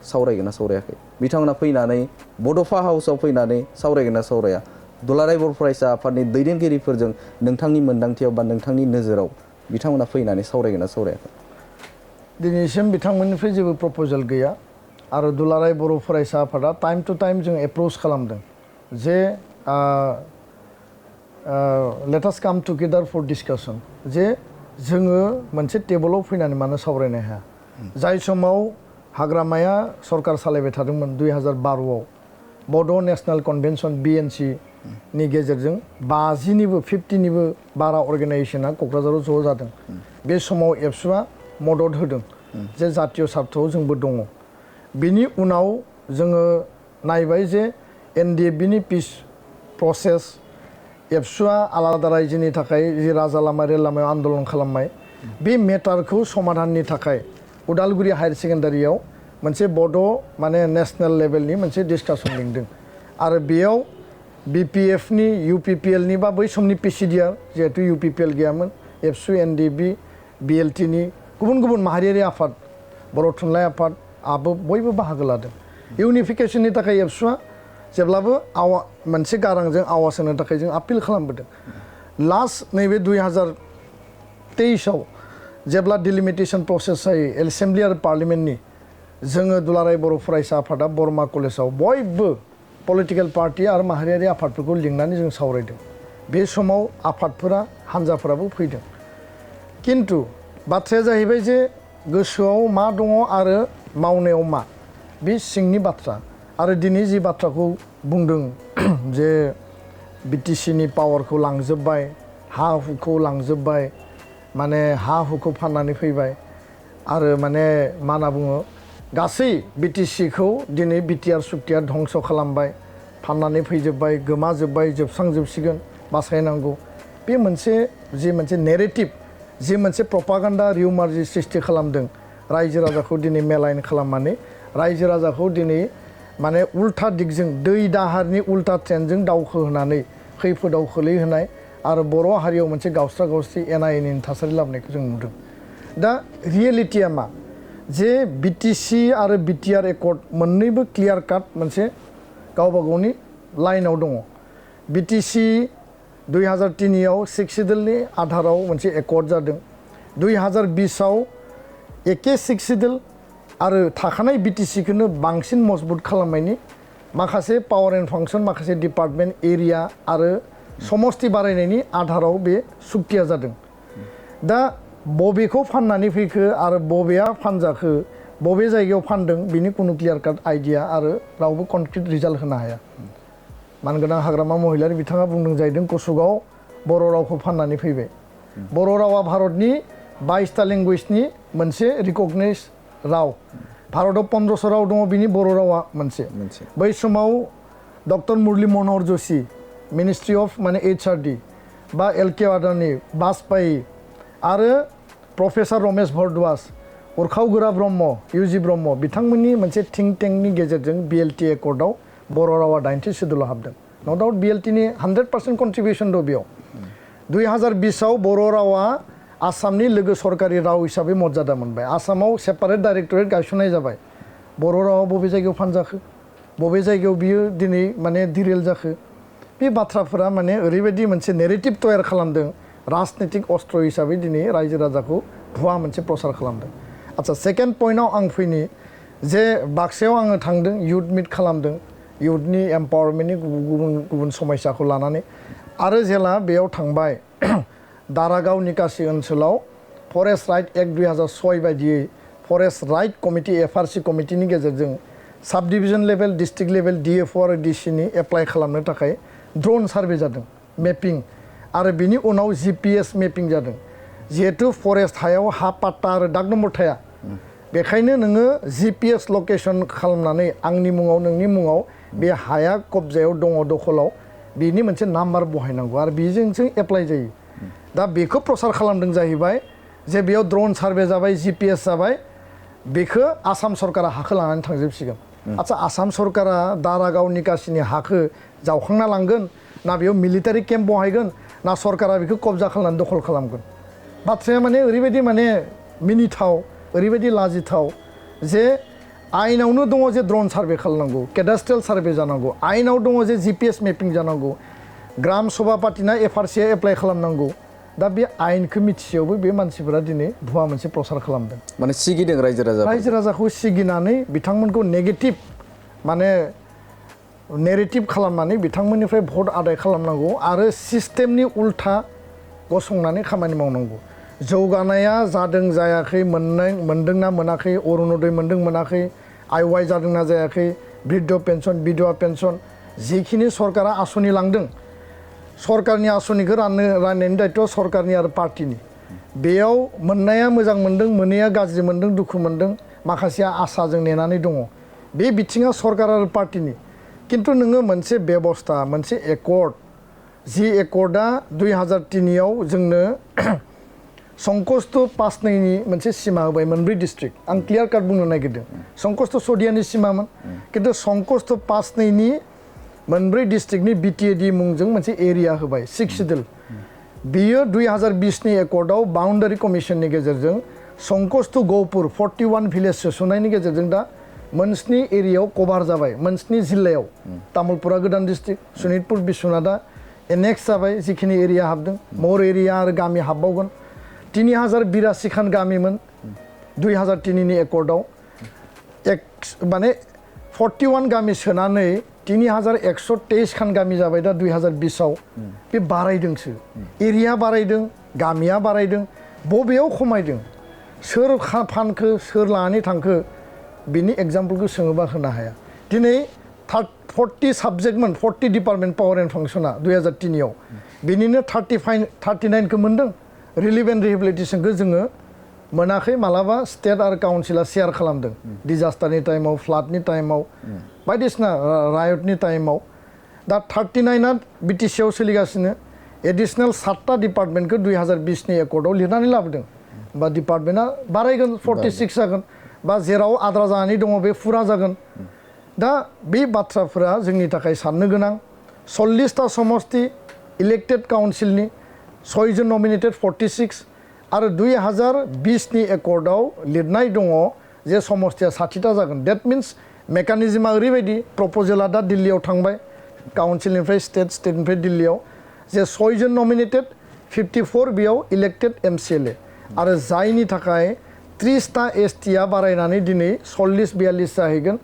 सावरायगोन ना सावरायाखै बिथांमोना फैनानै बड'फा हाउसाव फैनानै सावरायगोन ना सावराया दुलाराय बर' फरायसा आफादनि दैदेनगिरिफोरजों नोंथांनि मोन्दांथियाव बा नोंथांनि नोजोराव बिथांमोना फैनानै सावरायगोन ना सावरायाखै दिनैसिम बिथांमोननिफ्राय जेबो प्रप'जाल गैया आरो दुलाराय बर' फरायसा आफादा टाइम टु टाइम जों एप्रोच खालामदों जे लेट आस काम टुगेदार फर डिसकासन जे जोङो मोनसे टेबोलाव फैनानै मानो सावरायनो हाया जाय समाव हाग्रामाया सरकार सालायबाय थादोंमोन 2012आव बड' नेशनेल कनभेनसन BNC नि गेजेरजों 50निबो बारा अर्गेनाइजेसना क'क्राझाराव ज' जादों बे समाव एबसुआ मदद होदों जे जातीय स्वार्थआव जोंबो दङ बिनि उनाव जोङो नायबाय जे NDFBनि पिस प्रसेस एबसुआ आलादा रायजोनि थाखाय जि राजा लामा रेल लामायाव आन्दलन खालामनाय बे मेटारखौ समाधाननि थाखाय उदालगुरि हायार सेकेन्डारियाव मोनसे बड' माने नेशनेल लेभेलनि मोनसे डिसकासन लिंदों आरो बेयाव BPFनि UPPLनि बा बै समनि PCDR जिहेतु UPPL गैयामोन एबसु NDFB BLTनि गुबुन गुबुन माहारियारि आफाद बर' थुनलाइ आफाद बयबो बाहागो लादों इउनिफिकेसननि थाखाय एबसुआ जेब्लाबो मोनसे गारांजों आवाज होनो थाखाय जों आपिल खालामबोदों लास्ट नैबे 2023आव जेब्ला डिलिमिटेसन प्रसेस जायो एसेम्बलि आरो पार्लियामेन्टनि जोङो दुलाराय बर' फरायसा आफादा बरमा कलेजाव बयबो पलिटिकेल पार्टि आरो माहारियारि आफादफोरखौ लिंनानै जों सावरायदों बे समाव आफादफोरा हान्जाफोराबो फैदों किन्तु बाथ्राया जाहैबाय जे गोसोआव मा दङ आरो मावनायाव मा बे सिंनि बाथ्रा आरो दिनै जि बाथ्राखौ बुंदों जे BTCनि पावारखौ लांजोब्बाय हा हुखौ लांजोब्बाय माने हा हुखौ फाननानै फैबाय आरो माने मा होनना बुङो गासै BTCखौ दिनै BTR सुक्तिया धंस खालामबाय फाननानै फैजोब्बाय गोमाजोब्बाय जोबस्रांजोबसिगोन बासायनांगौ बे मोनसे नेरेटिभ जि मोनसे प्रपागान्डा रिउमार जि सृष्टि खालामदों रायजो राजाखौ दिनै मेलाइन खालामनानै रायजो राजाखौ दिनै माने उल्था दिगजों दै दाहारनि उल्था ट्रेनजों दावखोहोनानै खैफोदाव खोलैहोनाय आरो बर' हारियाव मोनसे गावस्रा गावस्रि एना एनिनि थासारि लाबोनायखौ जों नुदों दा रियेलिटिया मा जे BTC आरो BTR Accord मोननैबो क्लियार काट मोनसे गावबा गावनि लाइनाव दङ BTC 2003आव 6 सिडुलनि आधाराव मोनसे एकर्ड जादों 2020आव एके 6 सिडुल आरो थाखानाय BTCखौनो बांसिन मजबुत खालामनायनि माखासे पावार एन्ड फांसन माखासे डिपार्टमेन्ट एरिया आरो समस्ति बारायनायनि आधाराव बे सुक्तिया जादों दा बबेखौ फाननानै फैखो आरो बबेया फानजाखो बबे जायगायाव फानदों बिनि कुनु क्लियार काट आइडिया आरो रावबो कनक्रिट रिजाल्ट होनो हाया मानगोनां हाग्रामा महिलारि बिथाङा बुंदों जाहैदों कसुगाव बर' रावखौ फाननानै फैबाय बर' रावा भारतनि 22टा लेंगुवेजनि मोनसे रिकगनाइज राव भारताव 1500 राव दङ बिनि बर' रावा मोनसे बै समाव doctor Murli Manohar Joshi ministry of माने HRD बा LK आदानि बाजपेयी आरो प्रफेसर रमेश भरद्वाज उरखाव गोरा ब्रह्म UG ब्रह्म बिथांमोननि मोनसे थिंक टेंकनि गेजेरजों BLT एकर्डआव बर' रावा 90 सिडुलाव हाबदों नो डाउट BLTनि 100% कन्ट्रिबिउसन दं बेयाव 2020आव बर' रावा आसामनि लोगो सरकारि राव हिसाबै मर्यादा मोनबाय आसामाव सेपारेट डाइरेक्टरेट गायसननाय जाबाय बर' रावा बबे जायगायाव फानजाखो बबे जायगायाव बियो दिनै माने डिरेल जाखो बे बाथ्राफोरा माने ओरैबायदि मोनसे नेरेटिभ तयार खालामदों राजनीतिक अस्त्र हिसाबै दिनै रायजो राजाखौ भुवा मोनसे प्रसार खालामदों आच्ছা सेकेन्ड पइन्टआव आं फैनि जे बाक्सायाव आङो थांदों युथ मिट खालामदों युथनि एम्पावारमेन्टनि गुबुन गुबुन समस्याखौ लानानै आरो जेला बेयाव थांबाय दारागाव निकासि ओनसोलाव फरेस्ट राइट एक्ट 2006 बायदियै फरेस्ट राइट कमिटि एफआरसि कमिटिनि गेजेरजों साब डिभिजन लेभेल डिस्ट्रिक्ट लेभेल डिएफअ आरो डिसिनि एप्लाइ खालामनो थाखाय ड्रोन सार्भे जादों मेपिं आरो बिनि उनाव जिपिएस मेपिं जादों जिहेतु फरेस्ट हायाव हा पाट्टा आरो दाग नम्बर थाया बेखायनो नोङो जिपिएस लकेसन खालामनानै आंनि मुङाव नोंनि मुङाव बे हाया कब्जायाव दङ दखलाव बिनि मोनसे नाम्बार बहायनांगौ आरो बेजोंसो एप्लाइ जायो दा बेखौ प्रसार खालामदों जाहैबाय जे बेयाव ड्रोन सार्भे जाबाय जिपिएस जाबाय बेखौ आसाम सरकारा हाखौ लानानै थांजोबसिगोन आच्ছা आसाम सरकारा दारागाव निकासिनि हाखौ जावखांना लांगोन ना बेयाव मिलिटारि केम्प बहायगोन ना सरकारा बेखौ कब्जा खालामनानै दखल खालामगोन बाथ्राया माने ओरैबायदि माने मिनिथाव ओरैबायदि लाजिथाव जे आइनावनो दङ जे ड्रोन सार्भे खालामनांगौ केडास्ट्रियेल सार्भे जानांगौ आइनाव दङ जे जिपिएस मेपिं जानांगौ ग्राम सभा पार्टिना एफआरसिआ एप्लाइ खालामनांगौ दा बे आइनखौ मिथिसेयावबो बे मानसिफोरा दिनै भुवा मोनसे प्रसार खालामदों माने सिगिदों रायजो राजाखौ सिगिनानै बिथांमोनखौ नेगेटिभ माने नेरेटिभ खालामनानै बिथांमोननिफ्राय भट आदाय खालामनांगौ आरो सिस्टेमनि उल्था गसंनानै खामानि मावनांगौ जौगानाया जादों जायाखै मोनदोंना मोनाखै अरुणोदय मोनदों मोनाखै आइवाइ जादोंना जायाखै बृद्ध पेन्सन बिधवा पेन्सन जिखिनि सरकारा आसनि लांदों सरकारनि आसनिखौ राननायनि दायित्वआ सरकारनि आरो पार्टिनि बेयाव मोननाया मोजां मोनदों मोनैया गाज्रि मोनदों दुखु मोनदों माखासेया आसाजों नेनानै दङ बे बिथिङा सरकार आरो पार्टिनि किन्तु नोङो मोनसे बेबस्था मोनसे एकर्ड जि एकर्डआ 2003 आव जोंनो संकष्ट पासनैनि मोनसे सिमा होबाय मोनब्रै डिस्ट्रिक्ट आं क्लियार काट बुंनो नागिरदों संकष्ट सदियानि सिमामोन किन्तु संकष्ट पासनैनि मोनब्रै डिस्ट्रिक्टनि बिटिएडि मुंजों मोनसे एरिया होबाय 6 सिडुल बियो 2020 नि एकर्डआव बाउन्डारि कमिसननि गेजेरजों संकष्ट गहपुर 41 भिलेज सोसननायनि गेजेरजों दा मोनस्नि एरियायाव कभार जाबाय मोनस्नि जिल्लायाव तामुलपुरा गोदान डिस्ट्रिक्ट सनितपुर बिश्वनाथआ एनेक्स जाबाय जिखिनि एरिया हाबदों मर एरिया आरो गामि हाबबावगोन 3082 खान गामिमोन 2003 नि एकर्डआव माने 41 गामि सोनानै 3123 खान गामि जाबाय दा 2020 आव बे बारायदोंसो एरिया बारायदों गामिया बारायदों बबेयाव खमायदों सोर फानखो सोर लानानै थांखो बिनि एग्जाम्पलखौ सोङोबा होनो हाया दिनै 40 साबजेक्टमोन 40 डिपार्टमेन्ट पावार एन्ड फांसना 2003 आव बिनिनो 39 खौ मोनदों रिलिभेन्ट रिहेबिलिटेसनखौ जोङो मोनाखै मालाबा स्टेट आरो काउन्सिला शेयार खालामदों डिजास्टारनि टाइमाव फ्लाडनि टाइमाव बायदिसिना रायटनि टाइमाव दा 39आ बिटिसिआव सोलिगासिनो एडिशनेल 7टा डिपार्टमेन्टखौ 2020 नि एकर्डआव लिरनानै लाबोदों बा डिपार्टमेन्टआ बारायगोन 46 जागोन बा जेराव आद्रा जानानै दङ बे फुरा जागोन दा बे बाथ्राफोरा जोंनि थाखाय साननो गोनां 40टा समष्टि इलेक्टेड काउन्सिलनि 6 जन नमिनेटेड 46 आरो 2020 नि एकर्डआव लिरनाय दङ जे समष्टिया 60टा जागोन डेट मिन्स मेकानिजमा ओरैबायदि प्रप'जेला दा दिल्लीयाव थांबाय काउन्सिलनिफ्राय स्टेटनिफ्राय दिल्लीयाव जे 6 जन नमिनेटेड 54 बेयाव इलेक्टेड एमसिएलए आरो जायनि थाखाय 30टा एसटिआ बारायनानै दिनै 40-42 जाहैगोन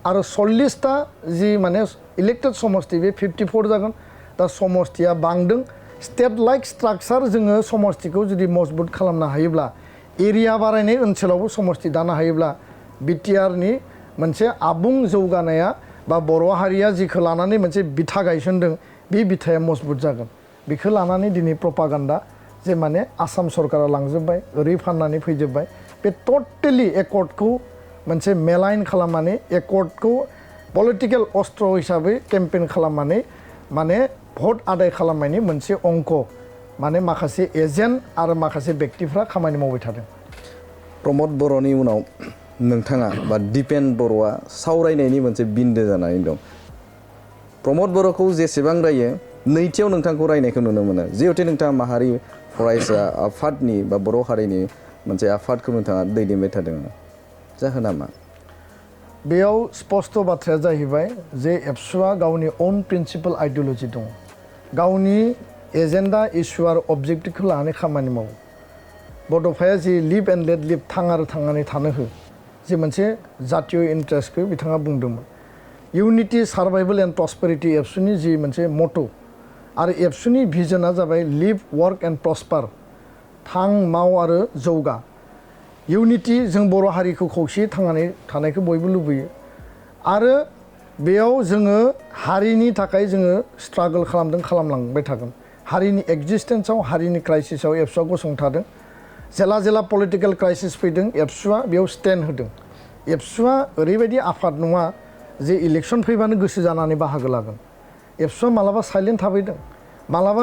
आरो 40टा जि माने इलेक्टेड समष्टि बे 54 जागोन दा समष्टिया बांदों स्टेट लाइक स्ट्राक्चार जोङो समष्टिखौ जुदि मजबुत खालामनो हायोब्ला एरिया बारायनाय ओनसोलावबो समष्टि दानो हायोब्ला बिटिआरनि मोनसे आबुं जौगानाया बा बर' हारिया जिखौ लानानै मोनसे बिथा गायसनदों बे बिथाया मजबुत जागोन बेखौ लानानै दिनै प्रपागान्डा जे माने आसाम सरकारा लांजोब्बाय ओरै फाननानै फैजोब्बाय बे टटेलि एकर्डखौ मोनसे मेलाइन खालामनानै एकर्डखौ पलिटिकेल अस्त्र हिसाबै केम्पेइन खालामनानै माने भट आदाय खालामनायनि मोनसे अंक माने माखासे एजेन्ट आरो माखासे व्यक्तिफ्रा खामानि मावबाय थादों प्रमद बर'नि उनाव नोंथाङा बा दिपेन बर'आ सावरायनायनि मोनसे बिन्दो जानानै दं प्रमद बर'खौ जेसेबां रायो नैथियाव नोंथांखौ रायनायखौ नुनो मोनो जिहेतु नोंथाङा माहारि फरायसा आफादनि बा बर' हारिनि मोनसे आफादखौ नोंथाङा दैदेनबाय थादों जाहोना मा बेयाव स्पष्ट बाथ्राया जाहैबाय जे एबसुआ गावनि अन प्रिन्सिपल आइडियोल'जि दङ गावनि एजेन्डा इस्यु आरो अबजेक्टिभखौ लानानै खामानि मावो बड'फाया जि लिभ एन्ड लेट लिभ थां आरो थांनानै थानो हो जि मोनसे जातीय इन्ट्रेस्टखौ बिथाङा बुंदोंमोन इउनिटि सार्भाइभेल एन्ड प्रस्पेरिटि एबसुनि जि मोनसे मट' आरो एबसुनि भिजनआ जाबाय लिभ वर्क एन्ड प्रस्पार थां माव आरो जौगा इउनिटि जों बर' हारिखौ खौसेयै थांनानै थानायखौ बयबो लुबैयो आरो बेयाव जोङो हारिनि थाखाय जोङो स्ट्रागल खालामदों खालामलांबाय थागोन हारिनि एक्जिस्टेन्सआव हारिनि क्राइसिसआव एबसुआ गसंथादों जेला जेला पलिटिकेल क्राइसिस फैदों एबसुआ बेयाव स्टेन्ड होदों एबसुआ ओरैबायदि आफाद नङा जे इलेक्सन फैबानो गोसो जानानै बाहागो लागोन एबसुआ मालाबा साइलेन्ट थाबैदों मालाबा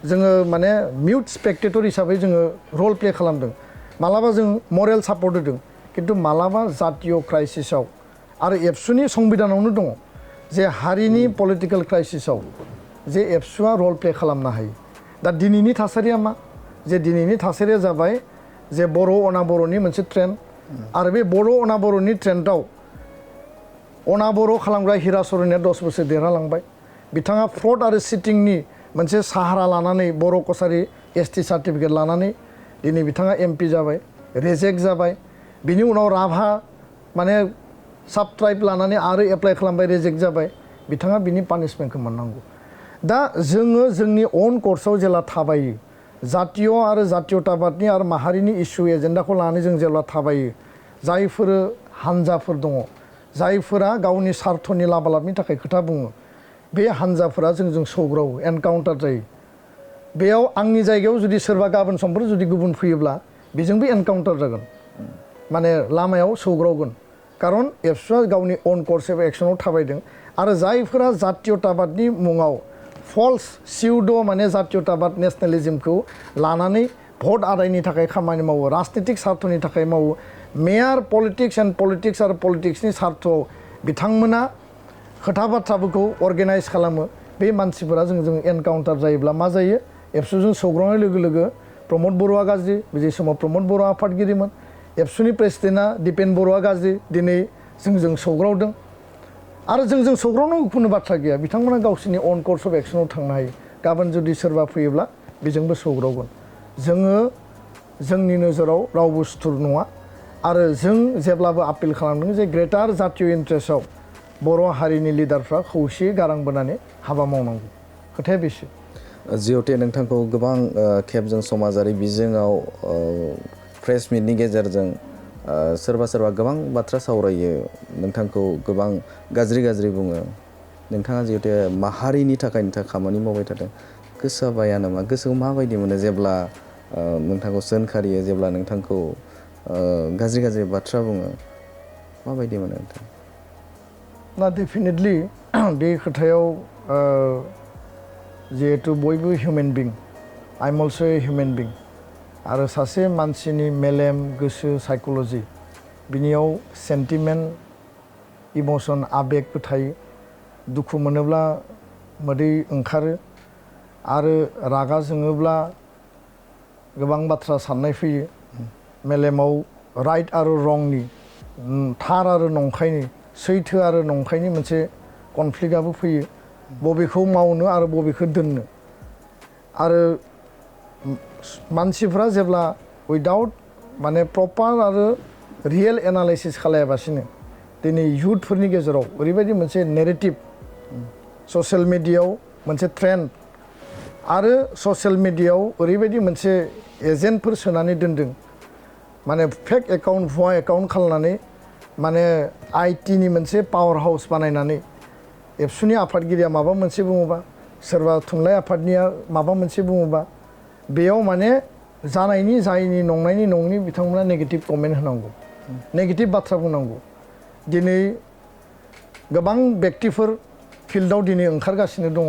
जोङो माने मिउट स्पेक्टेटर हिसाबै जोङो रल प्ले खालामदों मालाबा जों मरेल सापर्ट होदों खिन्थु मालाबा जातीय क्राइसिसआव आरो एबसुनि संबिधानावनो दङ जे हारिनि पलिटिकेल क्राइसिसआव जे एबसुआ रल प्ले खालामनो हायो दा दिनैनि थासारिया मा जे दिनैनि थासारिया जाबाय जे बर' अना बर'नि मोनसे ट्रेन्ड आरो बे बर' अना बर'नि ट्रेन्डआव अना बर' खालामग्रा हिरा सरैनिया 10 बोसोर देरहालांबाय बिथाङा फ्रड आरो चिटिंनि मोनसे साहारा लानानै बर' कसारि एसटि सार्टिफिकेट लानानै दिनै बिथाङा एमपि जाबाय रिजेक्ट जाबाय बिनि उनाव राभा माने साब ट्राइब लानानै आरो एप्लाइ खालामबाय रिजेक्ट जाबाय बिथाङा बिनि पानिशमेन्टखौ मोननांगौ दा जोङो जोंनि अन कर्सआव जेला थाबायो जातीय आरो जातीयताबादनि आरो माहारिनि इस्यु एजेन्डाखौ लानानै जों जेब्ला थाबायो जायफोर हान्जाफोर दङ जायफोरा गावनि सार्थनि लाबा लाबनि थाखाय खोथा बुङो बे हान्जाफोरा जोंजों सौग्रावो एनकाउन्टार जायो बेयाव आंनि जायगायाव जुदि सोरबा गाबोन समफोर जुदि गुबुन फैयोब्ला बेजोंबो एनकाउन्टार जागोन माने लामायाव सौग्रावगोन खारन एबसुआ गावनि अन कर्स एबा एक्सनाव थाबायदों आरो जायफोरा जातीयताबादनि मुङाव फल्स सिउड' माने जातीयताबाद नेसनेलिज्मखौ लानानै भट आदायनि थाखाय खामानि मावो राजनितिक सार्थनि थाखाय मावो मेयार पलिटिक्स एन्ड पलिटिक्स आरो पलिटिक्सनि सार्थआव बिथांमोना खोथा बाथ्राफोरखौ अर्गेनाइज खालामो बे मानसिफोरा जों एनकाउन्टार जायोब्ला मा जायो एबसुजों सौग्रावनाय लोगो लोगो प्रमद बर'आ गाज्रि बे समाव प्रमद बर'आ आफादगिरिमोन एबसुनि प्रेसिडेन्टआ दिपेन बर'आ गाज्रि दिनै जोंजों सौग्रावदों आरो जोंजों सौग्रावनांगौ खुनु बाथ्रा गैया बिथांमोना गावसोरनि अन कर्स अफ एक्सनाव थांनो हायो गाबोन जुदि सोरबा फैयोब्ला बेजोंबो सौग्रावगोन जोङो जोंनि नोजोराव रावबो सुथुर नङा आरो जों जेब्लाबो आपिल खालामदों जे ग्रेटार जातीय इन्ट्रेस्टआव बर' हारिनि लिडारफ्रा खौसेयै गारां बोनानै हाबा मावनांगौ खोथाया बेसो जिहेतु नोंथांखौ गोबां खेबजों समाजारि बिजोङाव प्रेस मिटनि गेजेरजों सोरबा सोरबा गोबां बाथ्रा सावरायो नोंथांखौ गोबां गाज्रि बुङो नोंथाङा जिहेतु माहारिनि थाखाय खामानि मावबाय थादों गोसोआ बाया नामा गोसोआव माबायदि मोनो जेब्ला नोंथांखौ सोंखारियो जेब्ला नोंथांखौ गाज्रि बाथ्रा बुङो माबायदि मोनो नोंथां ना डेफिनेटलि बे खोथायाव जिहेतु बयबो human being I am also' a human being आरो सासे मानसिनि मेलेम गोसो साइक'लजि बिनियाव सेन्टिमेन्ट इम'सन आबेगबो थायो दुखु मोनोब्ला मोदै ओंखारो आरो रागा जोङोब्ला गोबां बाथ्रा साननाय फैयो मेलेमाव राइट आरो रंनि थार आरो नंखायनि सैथो आरो नंखायनि मोनसे कनफ्लिक्टआबो फैयो बबेखौ मावनो आरो बबेखौ दोननो आरो मानसिफ्रा जेब्ला उइदाउट माने प्रपार आरो रियेल एनालाइसिस खालायाबासिनो दिनै इयुथफोरनि गेजेराव ओरैबायदि मोनसे नेरेटिभ ससियेल मिडियायाव मोनसे ट्रेन्ड आरो ससियेल मिडियायाव ओरैबायदि मोनसे एजेन्टफोर सोनानै दोनदों माने फेक एकाउन्ट भुवा एकाउन्ट खालामनानै माने आइटिनि मोनसे पावार हाउस बानायनानै एबसुनि आफादगिरिया माबा मोनसे बुङोबा सोरबा थुनलाइ आफादनिया माबा मोनसे बुङोबा बेयाव माने जानायनि जायैनि नंनायनि नङि बिथांमोना नेगेटिभ कमेन्ट होनांगौ नेगेटिभ बाथ्रा बुंनांगौ दिनै गोबां व्यक्तिफोर फिल्डआव दिनै ओंखारगासिनो दङ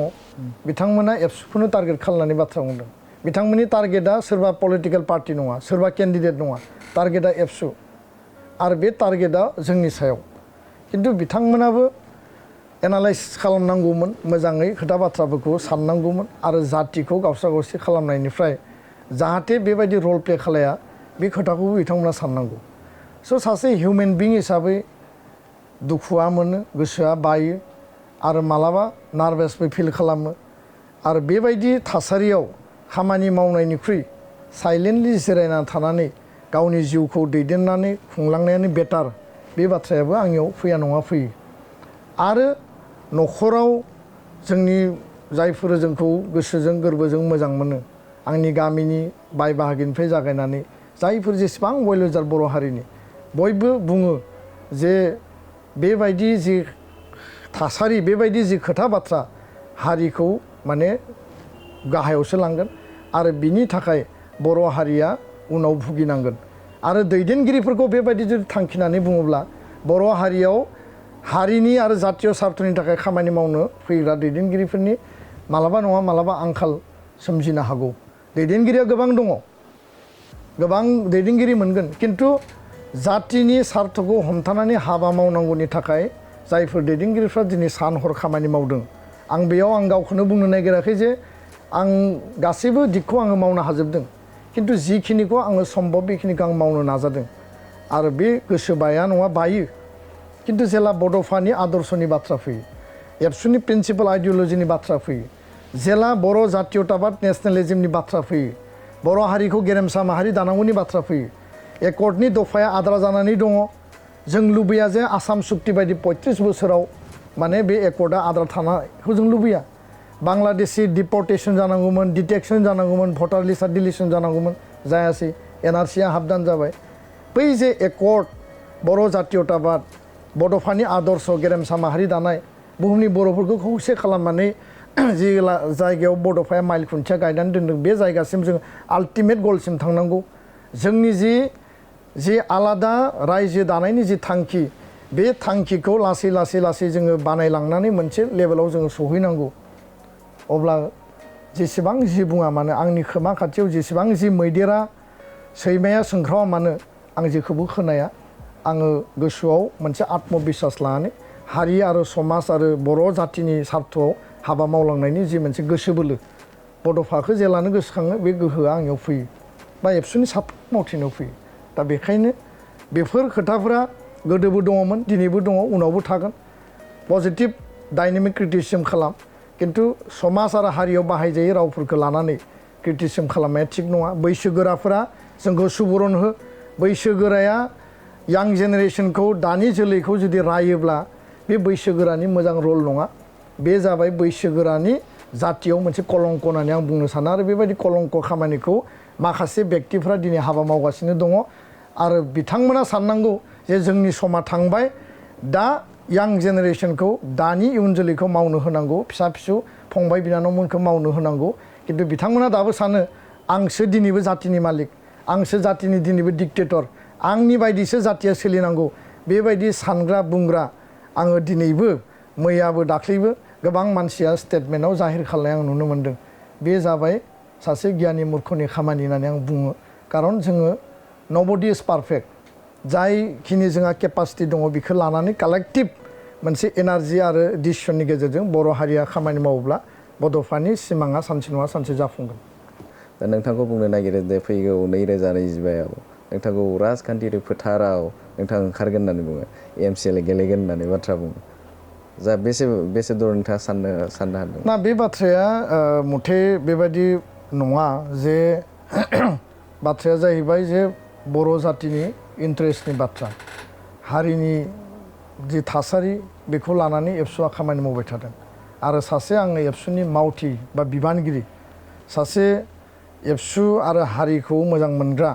बिथांमोना एबसुखौनो टारगेट खालामनानै बाथ्रा बुंदों बिथांमोननि टारगेटआ सोरबा पलिटिकेल पार्टि नङा सोरबा केन्डिडेट नङा टारगेटआ एबसु आरो बे टारगेटआ जोंनि सायाव खिन्थु बिथांमोनाबो एनालाइसिस खालामनांगौमोन मोजाङै खोथा बाथ्राफोरखौ साननांगौमोन आरो जातिखौ गावस्रा गावस्रि खालामनायनिफ्राय जाहाथे बेबायदि रल प्ले खालाया बे खोथाखौबो बिथांमोना साननांगौ स' सासे हिउमेन बिं हिसाबै दुखुआ मोनो गोसोआ बायो आरो मालाबा नार्भासबो फिल खालामो आरो बेबायदि थासारियाव खामानि मावनायनिख्रुइ साइलेन्टलि जिरायना थानानै गावनि जिउखौ दैदेननानै खुंलांनायानो बेटार बे बाथ्रायाबो आंनियाव फैया नङा फैयो आरो न'खराव जोंनि जायफोर जोंखौ गोसोजों गोरबोजों मोजां मोनो आंनि गामिनि बाय बाहागिनिफ्राय जागायनानै जायफोर जेसेबां वेलविजार बर' हारिनि बयबो बुङो जे बेबायदि जि थासारि बेबायदि जि खोथा बाथ्रा हारिखौ माने गाहायावसो लांगोन आरो बिनि थाखाय बर' हारिया उनाव भुगिनांगोन आरो दैदेनगिरिफोरखौ बेबायदि जुदि थांखिनानै बुङोब्ला बर' हारियाव हारिनि आरो जातीय स्वार्थनि थाखाय खामानि मावनो फैग्रा दैदेनगिरिफोरनि मालाबा नङा मालाबा आंखाल सोमजिनो हागौ दैदेनगिरिया गोबां दङ गोबां दैदेनगिरि मोनगोन किन्तु जातिनि स्वार्थखौ हमथानानै हाबा मावनांगौनि थाखाय जायफोर दैदेनगिरिफ्रा दिनै सान हर खामानि मावदों आं बेयाव आं गावखौनो बुंनो नागिराखै जे आं गासैबो दिगखौ आङो मावनो हाजोबदों किन्तु जिखिनिखौ आङो सम्भब बेखिनिखौ आं मावनो नाजादों आरो बे गोसो बाया नङा बायो किन्तु जेला बड'फानि आदर्शनि बाथ्रा फैयो एबसुनि प्रिन्सिपाल आइडिअलजिनि बाथ्रा फैयो जेला बर' जातीयताबाद नेसनेलिज्मनि बाथ्रा फैयो बर' हारिखौ गेरेमसा माहारि दानांगौनि बाथ्रा फैयो एकर्डनि दफाया आद्रा जानानै दङ जों लुबैया जे आसाम सुक्ति बायदि 35 बोसोराव माने बे एकर्डआ आद्रा थानायखौ जों लुबैया बांलादेशि डिपर्टेसन जानांगौमोन डिटेक्सन जानांगौमोन भटार लिस्टआ डिलिसन जानांगौमोन जायासै एनआरसिया हाबदान जाबाय बै जे एकर्ड बर' जातीयताबाद बड'फानि आदर्श गेरेमसा माहारि दानाय बुहुमनि बर'फोरखौ खौसे खालामनानै जि जायगायाव बड'फाया माइल खुन्थिया गायनानै दोनदों बे जायगासिम जों आल्टिमेट गलसिम थांनांगौ जोंनि जि आलादा रायजो दानायनि जि थांखि बे थांखिखौ लासै लासै लासै जोङो बानायलांनानै मोनसे लेभेलाव जोङो सहैनांगौ अब्ला जेसेबां जि बुङा मानो आंनि खोमा खाथियाव जेसेबां जि मैदेरा सैमाया सोंख्रावा मानो आं जेखौबो खोनाया आङो गोसोआव मोनसे आत्मबिश्वास लानानै हारि आरो समाज आरो बर' जातिनि स्वार्थआव हाबा मावलांनायनि जि मोनसे गोसो बोलो बड'फाखौ जेलानो गोसोखाङो बे गोहोआ आंनियाव फैयो बा एबसुनि साफ्रोम मावथिनायाव फैयो दा बेखायनो बेफोर खोथाफोरा गोदोबो दङमोन दिनैबो दङ उनावबो थागोन पजिटिभ डाइनामिक क्रिटिसिजम खालाम किन्तु समाज आरो हारियाव बाहायजायै रावफोरखौ लानानै क्रिटिसिजम खालामनाया थिग नङा बैसोगोराफोरा जोंखौ सुबुरुन हो बैसोगोराया यां जेनेरेसनखौ दानि जोलैखौ जुदि रायोब्ला बे बैसोगोरानि मोजां रल नङा बे जाबाय बैसोगोरानि जातियाव मोनसे कलंक होननानै आं बुंनो सानो आरो बेबायदि कलंक खामानिखौ माखासे व्यक्तिफ्रा दिनै हाबा मावगासिनो दङ आरो बिथांमोना साननांगौ जे जोंनि समा थांबाय दा यां जेनेरेसनखौ दानि इयुन जोलैखौ मावनो होनांगौ फिसा फिसौ फंबाय बिनानावमोनखौ मावनो होनांगौ किन्तु बिथांमोना दाबो सानो आंसो दिनैबो जातिनि मालिक आंसो जातिनि दिनैबो डिक्टेटर आंनि बायदिसो जातिया सोलिनांगौ बेबायदि सानग्रा बुंग्रा आङो दिनैबो मैयाबो दाख्लैबो गोबां मानसिया स्टेटमेन्टआव जाहिर खालामनाय आं नुनो मोन्दों बे जाबाय सासे गियानि मूर्खनि खामानि होननानै आं बुङो खारन जोङो नबडि इज पारफेक्ट जायखिनि जोंहा केपासिटि दङ बेखौ लानानै कालेक्टिभ मोनसे एनार्जि आरो डिसिसननि गेजेरजों बर' हारिया खामानि मावोब्ला बड'फानि सिमाङा सानसे नङा सानसे जाफुंगोन दा नोंथांखौ बुंनो नागिरो जे फैगौ 2025आव नोंथांखौ राजखान्थियारि फोथाराव नोंथाङा ओंखारगोन होननानै बुङो एमसिएल गेलेगोन होननानै बाथ्रा बुङो जा बेसे दर नोंथाङा साननो हादों ना बे बाथ्राया मथे बेबायदि नङा जे बाथ्राया जाहैबाय जे बर' जातिनि इन्टारेस्टनि बाथ्रा हारिनि जि थासारि बेखौ लानानै एबसुआ खामानि मावबाय थादों आरो सासे आङो एबसुनि मावथि बा बिबानगिरि सासे एबसु आरो हारिखौ मोजां मोनग्रा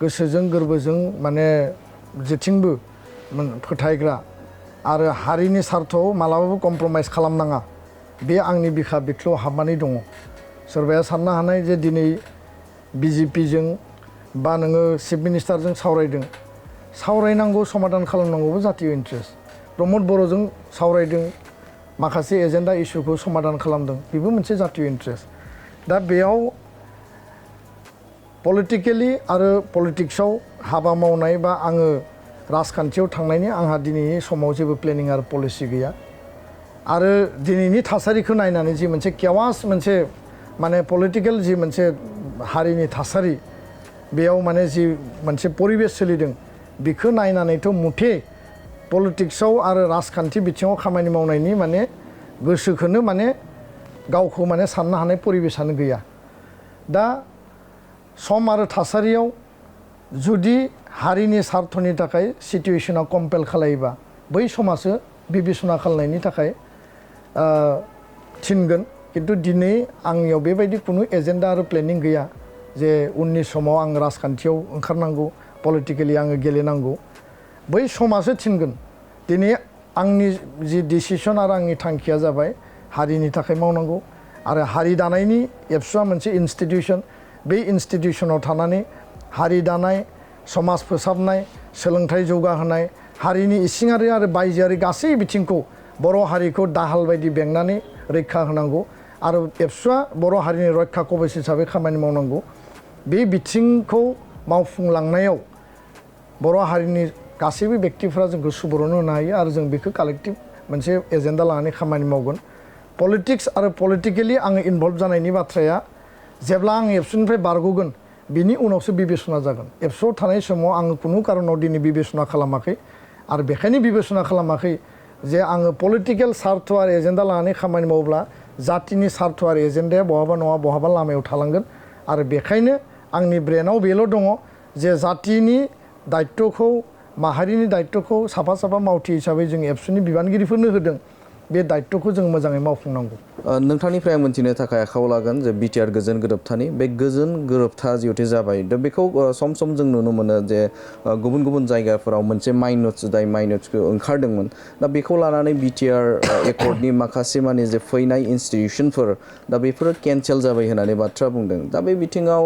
गोसोजों गोरबोजों माने जेथिंबो फोथायग्रा आरो हारिनि स्वार्थआव मालाबाबो कमप्रमाइज खालामनाङा बे आंनि बिखा बिख्लोआव हाबनानै दङ सोरबाया साननो हानाय जे दिनै बिजेपिजों बा नोङो चिफ मिनिस्टारजों सावरायदों सावरायनांगौ समाधान खालामनांगौबो जातीय इन्टारेस्ट प्रमद बर'जों सावरायदों माखासे एजेन्डा इस्युखौ समाधान खालामदों बेबो मोनसे जातीय इन्टारेस्ट दा बेयाव पलिटिकेलि आरो पलिटिक्सआव हाबा मावनाय बा आङो राजखान्थियाव थांनायनि आंहा दिनैनि समाव जेबो प्लेनिं आरो पलिसि गैया आरो दिनैनि थासारिखौ नायनानै जि मोनसे केवास मोनसे माने पलिटिकेल जि मोनसे हारिनि थासारि बेयाव माने जि मोनसे परिबेस सोलिदों बेखौ नायनानैथ' मुथे पलिटिक्सआव आरो राजखान्थि बिथिङाव खामानि मावनायनि माने गोसोखौनो माने गावखौ माने साननो हानाय परिबेसानो गैया दा सम आरो थासारियाव जुदि हारिनि सार्थनि थाखाय सिटुएशना कम्पेल खालायोबा बै समासो बिबेसना खालामनायनि थाखाय थिनगोन किन्तु दिनै आंनियाव बेबायदि कुनु एजेन्डा आरो प्लेनिं गैया जे उननि समाव आं राजखान्थियाव ओंखारनांगौ पलिटिकेलि आङो गेलेनांगौ बै समासो थिनगोन दिनै आंनि जि डिसिसन आरो आंनि थांखिया जाबाय हारिनि थाखाय मावनांगौ आरो हारि दानायनि एबसुआ मोनसे इनस्टिटिउसन बे इनस्टिटिउसनाव थानानै हारि दानाय समाज फोसाबनाय सोलोंथाइ जौगाहोनाय हारिनि इसिङारि आरो बायजोआरि गासै बिथिंखौ बर' हारिखौ दाहाल बायदि बेंनानै रैखा होनांगौ आरो एबसुआ बर' हारिनि रैखा कबच हिसाबै खामानि मावनांगौ बे बिथिंखौ मावफुंलांनायाव बर' हारिनि गासैबो व्यक्तिफ्रा जोंखौ सुबुरुन होनो हायो आरो जों बेखौ कालेक्टिभ मोनसे एजेन्डा लानानै खामानि मावगोन पलिटिक्स आरो पलिटिकेलि आङो इनभल्भ जानायनि बाथ्राया जेब्ला आं एबसुनिफ्राय बारग'गोन बिनि उनावसो बिबेसना जागोन एबसुआव थानाय समाव आङो कुनु कारनाव दिनै बिबेसना खालामाखै आरो बेखायनो बिबेसना खालामाखै जे आङो पलिटिकेल सार्थ आरो एजेन्डा लानानै खामानि मावोब्ला जातिनि सार्थ आरो एजेन्डाया बहाबा नङा बहाबा लामायाव थालांगोन आरो बेखायनो आंनि ब्रेनाव बेल' दङ जे जातिनि दायित्वखौ माहारिनि दायित्वखौ साफा साफा मावथि हिसाबै जों एबसुनि बिबानगिरिफोरनो होदों बे दायित्वखौ जों मोजाङै मावफुंनांगौ नोंथांनिफ्राय आं मोनथिनो थाखाय आखायाव लागोन जे BTR गोजोन गोरोबथानि बे गोजोन गोरोबथा जिहेतु जाबाय दा बेखौ सम सम जों नुनो मोनो जे गुबुन गुबुन जायगाफोराव मोनसे माइनट्स जाय माइनट्सखौ ओंखारदोंमोन दा बेखौ लानानै BTR एकर्डनि माखासे माने जे फैनाय इनस्टिटिउसनफोर दा बेफोरो केन्सेल जाबाय होननानै बाथ्रा बुंदों दा बे बिथिङाव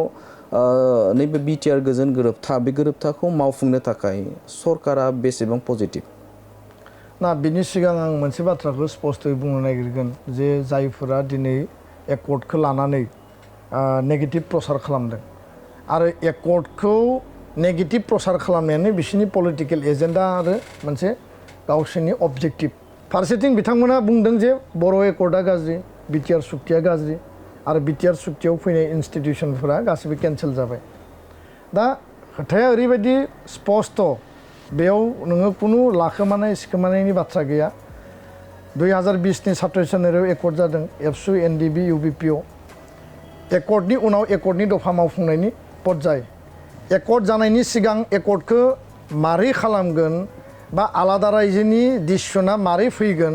नैबे BTR गोजोन गोरोबथा बे गोरोबथाखौ मावफुंनो थाखाय सरकारा बेसेबां पजिटिभ ना बिनि सिगां आं मोनसे बाथ्राखौ स्पष्टयै बुंनो नागिरगोन जे जायफोरा दिनै एकर्डखौ लानानै नेगेटिभ प्रसार खालामदों आरो एकर्डखौ नेगेटिभ प्रसार खालामनायानो बिसोरनि पलिटिकेल एजेन्डा आरो मोनसे गावसोरनि अबजेक्टिभ फारसेथिं बिथांमोना बुंदों जे बर' एकर्डआ गाज्रि BTR सुक्तिया गाज्रि आरो BTR सुक्तियाव फैनाय इनस्टिटिउसनफोरा गासिबो केन्सेल जाबाय दा खोथाया ओरैबायदि स्पष्ट बेयाव नोङो कुनु लाखोमानाय सिखोमानायनि बाथ्रा गैया 2020नि 27 जानुवारियाव एकर्ड जादों एबसु NDB UBPO एकर्डनि उनाव एकर्डनि दफा मावफुंनायनि पर्याय एकर्ड जानायनि सिगां एकर्डखौ मारै खालामगोन बा आलादा रायजोनि डिसिसना मारै फैगोन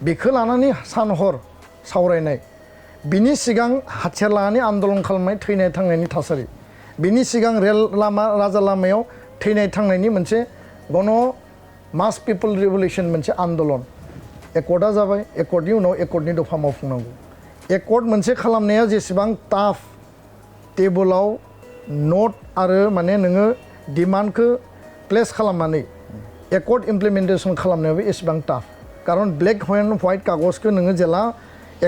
बेखौ लानानै सान हर सावरायनाय बिनि सिगां हाथियार लानानै आन्दलन खालामनाय थैनाय थांनायनि थासारि बिनि सिगां रेल लामा राजा लामायाव थैनाय थांनायनि मोनसे गण मास पिपल रिभलिउसन मोनसे आन्दलन एकर्डआ जाबाय एकर्डनि उनाव एकर्डनि दफा मावफुंनांगौ एकर्ड मोनसे खालामनाया जेसेबां टाफ टेबोलाव नट आरो माने नोङो डिमान्डखौ प्लेस खालामनानै एकर्ड इमप्लिमेन्टेसन खालामनायाबो एसेबां टाफ कारन ब्लेक एन्ड व्हाइट कागजखौ नोङो जेला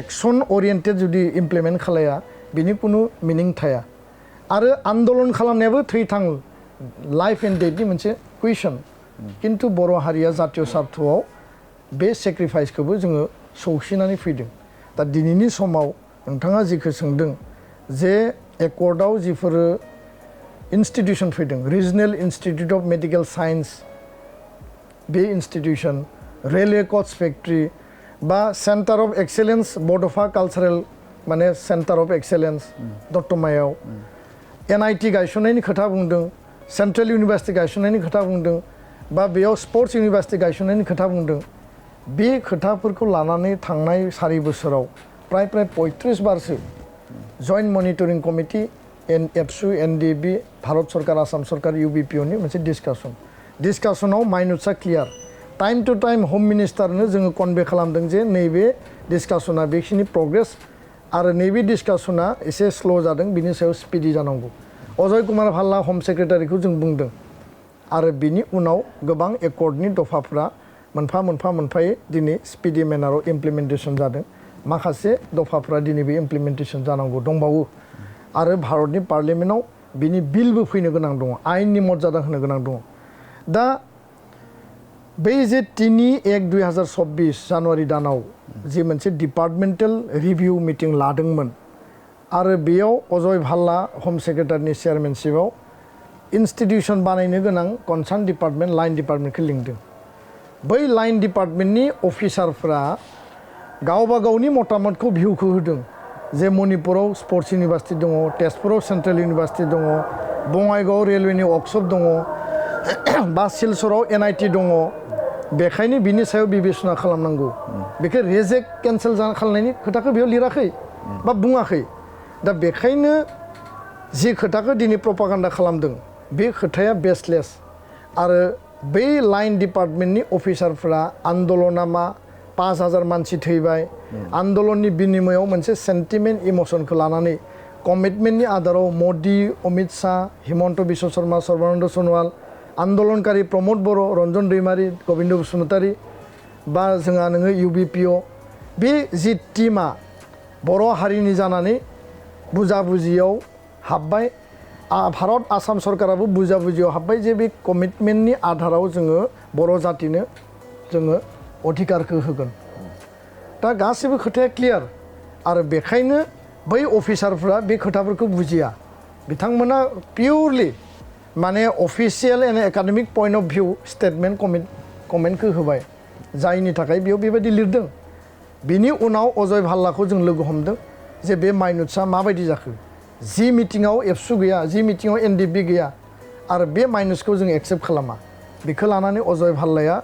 एक्सन ओरिएन्टेड जुदि इमप्लिमेन्ट खालाया बिनि कुनु मिनिं थाया आरो आन्दलन खालामनायाबो थैथां लाइफ एन्ड डेथनि मोनसे कुइसन किन्तु बर' हारिया जातीय सार्थआव बे सेक्रिफाइसखौबो जोङो सौसिनानै फैदों दा दिनैनि समाव नोंथाङा जिखौ सोंदों जे एकर्डआव जिफोरो इनस्टिटिउसन फैदों regional institute of medical science बे इन्स्टिटिउसन रेलवे कच फेक्ट्रि बा centre of excellence Bodofa cultural माने सेन्टार अफ एक्सेलेन्स दतमायाव NIT गायसननायनि खोथा बुंदों सेन्ट्रेल इउनिभार्सिटि गायसननायनि खोथा बुंदों बा बेयाव स्पर्ट्स इउनिभार्सिटि गायसननायनि खोथा बुंदों बे खोथाफोरखौ लानानै थांनाय 4 बोसोराव प्राय 35 बारसो जइन्ट मनिटरिं कमिटि एबसु NDB भारत सरकार आसाम सरकार UBPOनि मोनसे डिसकासनाव माइनट्सआ क्लियार टाइम टु टाइम होम मिनिस्टारनो जोङो कनभे खालामदों जे नैबे डिसकासना बेखिनि प्रग्रेस आरो नैबे डिसकासना एसे स्ल' जादों बिनि सायाव स्पिडि जानांगौ अजय कुमार भाल्ला होम सेक्रेटारिखौ जों बुंदों आरो बिनि उनाव गोबां एकर्डनि दफाफ्रा मोनफा मोनफायै दिनै स्पिडि मेनाराव इमप्लिमेन्टेसन जादों माखासे दफाफ्रा दिनैबो इमप्लिमेन्टेसन जानांगौ दंबावो आरो भारतनि पार्लियामेन्टआव बिनि बिलबो फैनो गोनां दङ आयेननि मर्यादा होनो गोनां दङ दा बै जे 3/1/2024 जानुवारि दानाव जे मोनसे डिपार्टमेन्टेल रिभिउ मिटिं लादोंमोन आरो बेयाव अजय भाल्ला होम सेक्रेटारिनि चेयारमेनशिपआव इन्स्टिटिउसन बानायनो गोनां कनसार्न डिपार्टमेन्ट लाइन डिपार्टमेन्टखौ लिंदों बै लाइन डिपार्टमेन्टनि अफिसारफ्रा गावबा गावनि मतामतखौ भिउखौ होदों जे मणिपुराव स्पर्ट्स इउनिभार्सिटि दङ तेजपुराव सेन्ट्रेल इउनिभार्सिटि दङ बङाइगावआव रेलवेनि वर्कशप दङ बा सिलचराव NIT दङ बेखायनो बिनि सायाव बिबेचना खालामनांगौ बेखौ रिजेक्ट केन्सेल खालामनायनि खोथाखौ बेयाव लिराखै बा बुङाखै दा बेखायनो जि खोथाखौ दिनै प्रपागान्डा खालामदों बे खोथाया बेसलेस आरो बै लाइन डिपार्टमेन्टनि अफिसारफ्रा आन्दलना मा 5000 मानसि थैबाय आन्दलननि बिनिमयाव मोनसे सेन्टिमेन्ट इमसनखौ लानानै कमिटमेन्टनि आधाराव मोदी अमित शाह हिमन्त बिश्व शर्मा सर्बानन्द सनोवाल आन्दलनकारि प्रमोद बर' रन्जन दैमारि गोविन्द बसुमतारी बा जोंहा नोङो UBPO बे जि टीमा बर' हारिनि जानानै बुजाबुजियाव हाबबाय भारत आसाम सरकाराबो बुजाबुजियाव हाबबाय जे बे कमिटमेन्टनि आधाराव जोङो बर' जातिनो जोङो अधिकारखौ होगोन दा गासैबो खोथाया क्लियार आरो बेखायनो बै अफिसारफ्रा बे खोथाफोरखौ बुजिया बिथांमोना पिउरलि माने official and academic point of view statement कमेन्टखौ होबाय जायनि थाखाय बेयाव बेबायदि लिरदों बिनि उनाव अजय भाल्लाखौ जों लोगो हमदों जे बे माइनुट्सआ माबायदि जाखो जि मिटिङाव एबसु गैया जि मिटिङाव NDB गैया आरो बे माइनुट्सखौ जों एक्सेप्ट खालामा बेखौ लानानै अजय भाल्लाया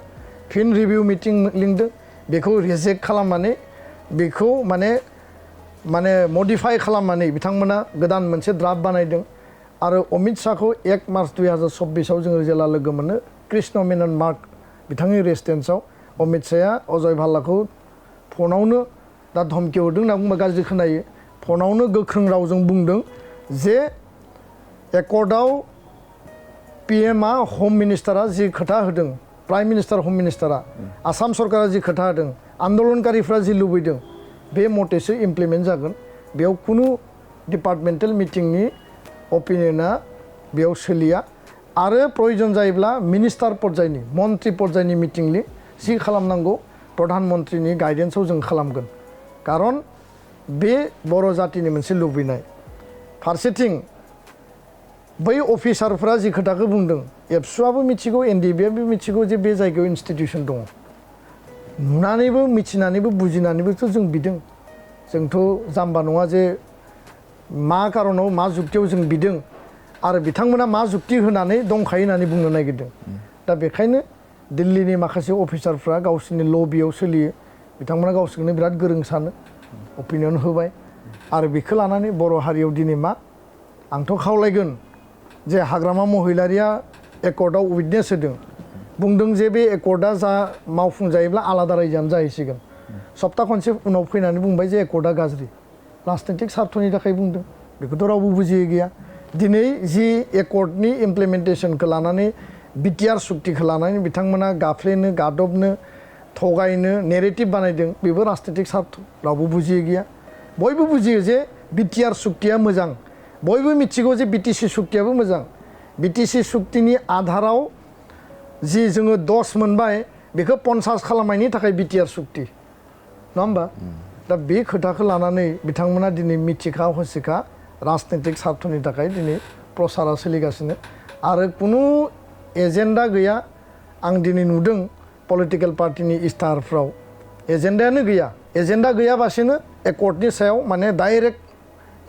फिन रिभिउ मिटिं लिंदों बेखौ रिजेक्ट खालामनानै बेखौ माने मडिफाइ खालामनानै बिथांमोना गोदान मोनसे ड्राफ्ट बानायदों आरो अमित शाहखौ 1 मार्च 2024 जोङो जेला लोगो मोनो कृष्ण मेनन मार्ग बिथांनि रेसिडेन्सआव अमित शाहया अजय भाल्लाखौ फनावनो दा धमकि हरदों होनना बुंबा गाज्रि खोनायो फनावनो गोख्रों रावजों बुंदों जे एकर्डआव PMआ होम मिनिस्टारा जि खोथा होदों प्राइम मिनिस्टार होम मिनिस्टारा आसाम सरकारा जि खोथा होदों आन्दलनकारिफ्रा जि लुबैदों बे मतेसो इमप्लिमेन्ट जागोन बेयाव कुनु डिपार्टमेन्टेल मिटिंनि अपिनियना बेयाव सोलिया आरो प्रयोजन जायोब्ला मिनिस्टार पर्यायनि मन्त्रि पर्यायनि मिटिंनि जि खालामनांगौ प्रधानमन्त्रिनि गाइडेन्सआव जों खालामगोन खारन बे बर' जातिनि मोनसे लुबैनाय फारसेथिं बै अफिसारफ्रा जि खोथाखौ बुंदों एबसुआबो मिथिगौ NDBआबो मिथिगौ जे बे जायगायाव इन्स्टिटिउसन दङ नुनानैबो मिथिनानैबो बुजिनानैबोथ' जों बिदों जोंथ' जाम्बा नङा जे मा कारनाव मा जुक्तियाव जों बिदों आरो बिथांमोना मा जुक्ति होनानै दंखायो होननानै बुंनो नागिरदों दा बेखायनो दिल्लीनि माखासे अफिसारफ्रा गावसोरनि लबियाव सोलियो बिथांमोना गावसोरखौनो बिराद गोरों सानो अपिनियन होबाय आरो बेखौ लानानै बर' हारियाव दिनै मा आंथ' खावलायगोन जे हाग्रामा महिलारिया एकर्डआव उइटनेस होदों बुंदों जे बे एकर्डआ जा मावफुंजायोब्ला आलादा रायजोआनो जाहैसिगोन सप्ता खनसे उनाव फैनानै बुंबाय जे एकर्डआ गाज्रि राजनैतिक स्वार्थनि थाखाय बुंदों बेखौथ' रावबो बुजियै गैया दिनै जि एकर्डनि इमप्लिमेन्टेसनखौ लानानै BTR सुक्तिखौ लानानै बिथांमोना गाफ्लेनो गादबनो थगायनो नेरेटिभ बानायदों बेबो राजनैतिक स्वार्थ रावबो बुजियै गैया बयबो बुजियो जे BTR सुक्तिया मोजां बयबो मिथिगौ जे BTC सुक्तियाबो मोजां BTC सुक्तिनि आधाराव जि जोङो 10 मोनबाय बेखौ 50 खालामनायनि थाखाय BTR सुक्ति नङा होमबा दा बे खोथाखौ लानानै बिथांमोना दिनै मिथिखा हसिखा राजनैतिक स्वार्थनि थाखाय दिनै प्रसारा सोलिगासिनो आरो कुनु एजेन्डा गैया आं दिनै नुदों पलिटिकेल पार्टिनि इस्ताहारफ्राव एजेन्डायानो गैया एजेन्डा गैयाबासिनो एकर्डनि सायाव माने डाइरेक्ट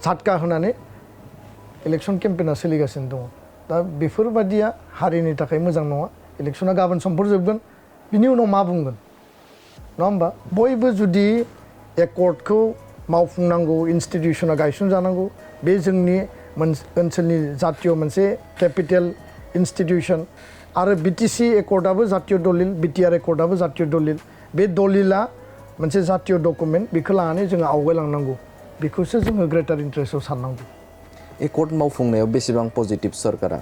झटका होनानै इलेक्सन केम्पेना सोलिगासिनो दङ दा बेफोरबादिया हारिनि थाखाय मोजां नङा इलेक्सना गाबोन समफोर जोबगोन बिनि उनाव मा बुंगोन नङा होमबा बयबो जुदि एकर्डखौ मावफुंनांगौ इन्स्टिटिउसना गायसनजानांगौ बे जोंनि ओनसोलनि जातीय मोनसे केपिटेल इन्स्टिटिउसन आरो BTC एकर्डआबो जातीय दलिल BTR एकर्डआबो जातीय दलिल बे दलिला मोनसे जातीय डकुमेन्ट बेखौ लानानै जोङो आवगायलांनांगौ बेखौसो जोङो ग्रेटार इन्ट्रेस्टआव साननांगौ एकर्ड मावफुंनायाव बेसेबां पजिटिभ सरकारा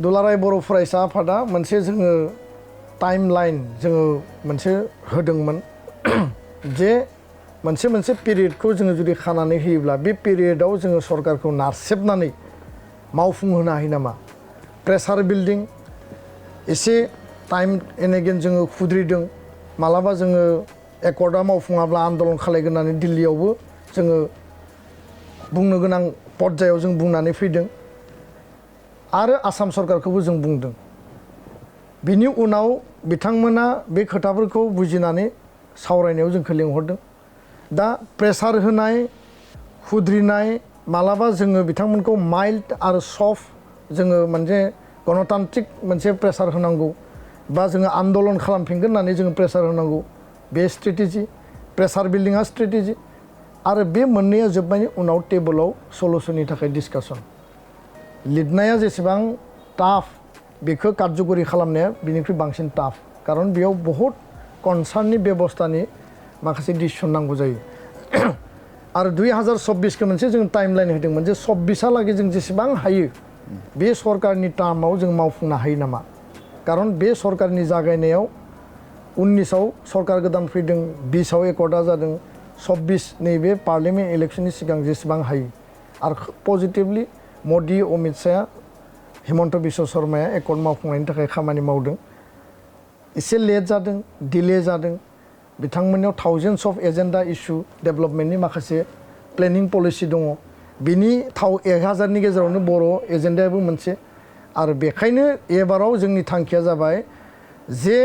दुलाराय बर' फरायसा आफादा मोनसे जोङो टाइमलाइन जोङो मोनसे होदोंमोन जे मोनसे पिरियडखौ जोङो जुदि खानानै होयोब्ला बे पिरियडआव जोङो सरकारखौ नारसेबनानै मावफुंहोनो हायो नामा प्रेसार बिल्डिं एसे टाइम एन्ड एगेन जोङो खुद्रिदों मालाबा जोङो एकर्डआ मावफुङाब्ला आन्दलन खालायगोन होननानै दिल्लीयावबो जोङो बुंनो गोनां पर्यायाव जों बुंनानै फैदों आरो आसाम सरकारखौबो जों बुंदों बिनि उनाव बिथांमोना बे खोथाफोरखौ बुजिनानै सावरायनायाव जोंखौ लिंहरदों दा प्रेसार होनाय हुद्रिनाय मालाबा जोङो बिथांमोनखौ माइल्ड आरो सफ्ट जोङो मोनसे गणतान्त्रिक मोनसे प्रेसार होनांगौ बा जोङो आन्दलन खालामफिनगोन होननानै जोङो प्रेसार होनांगौ बे स्ट्रेटेजि प्रेसार बिल्डिंआ स्ट्रेटेजि आरो बे मोननैया जोबनायनि उनाव टेबोलाव सलुसननि थाखाय डिसकासन लिरनाया जेसेबां टाफ बेखौ कार्यकरि खालामनाया बिनिख्रुइ बांसिन टाफ खारन बेयाव बहुत कनसार्ननि बेबस्थानि माखासे डिसिसन नांगौ जायो आरो 2024 खौ मोनसे जों टाइमलाइन होदोंमोन जे 24 लागै जों जेसेबां हायो बे सरकारनि टार्माव जों मावफुंनो हायो नामा खारन बे सरकारनि जागायनायाव 19आव सरकार गोदान फैदों 20आव एकर्डआ जादों 24 नैबे पार्लियामेन्ट इलेक्शननि सिगां जेसेबां हायो आरो पजिटिभलि मदि अमित शाहआ हिमन्त बिश्व शर्माया एकर्ड मावफुंनायनि थाखाय खामानि मावदों एसे लेट जादों डिले जादों बिथांमोननियाव थाउजेन्ड्स अफ एजेन्डा इस्यु डेभेलपमेन्टनि माखासे प्लेनिं पलिसि दङ बिनि 1000नि गेजेरावनो बर' एजेन्डायाबो मोनसे आरो बेखायनो एबाराव जोंनि थांखिया जाबाय जे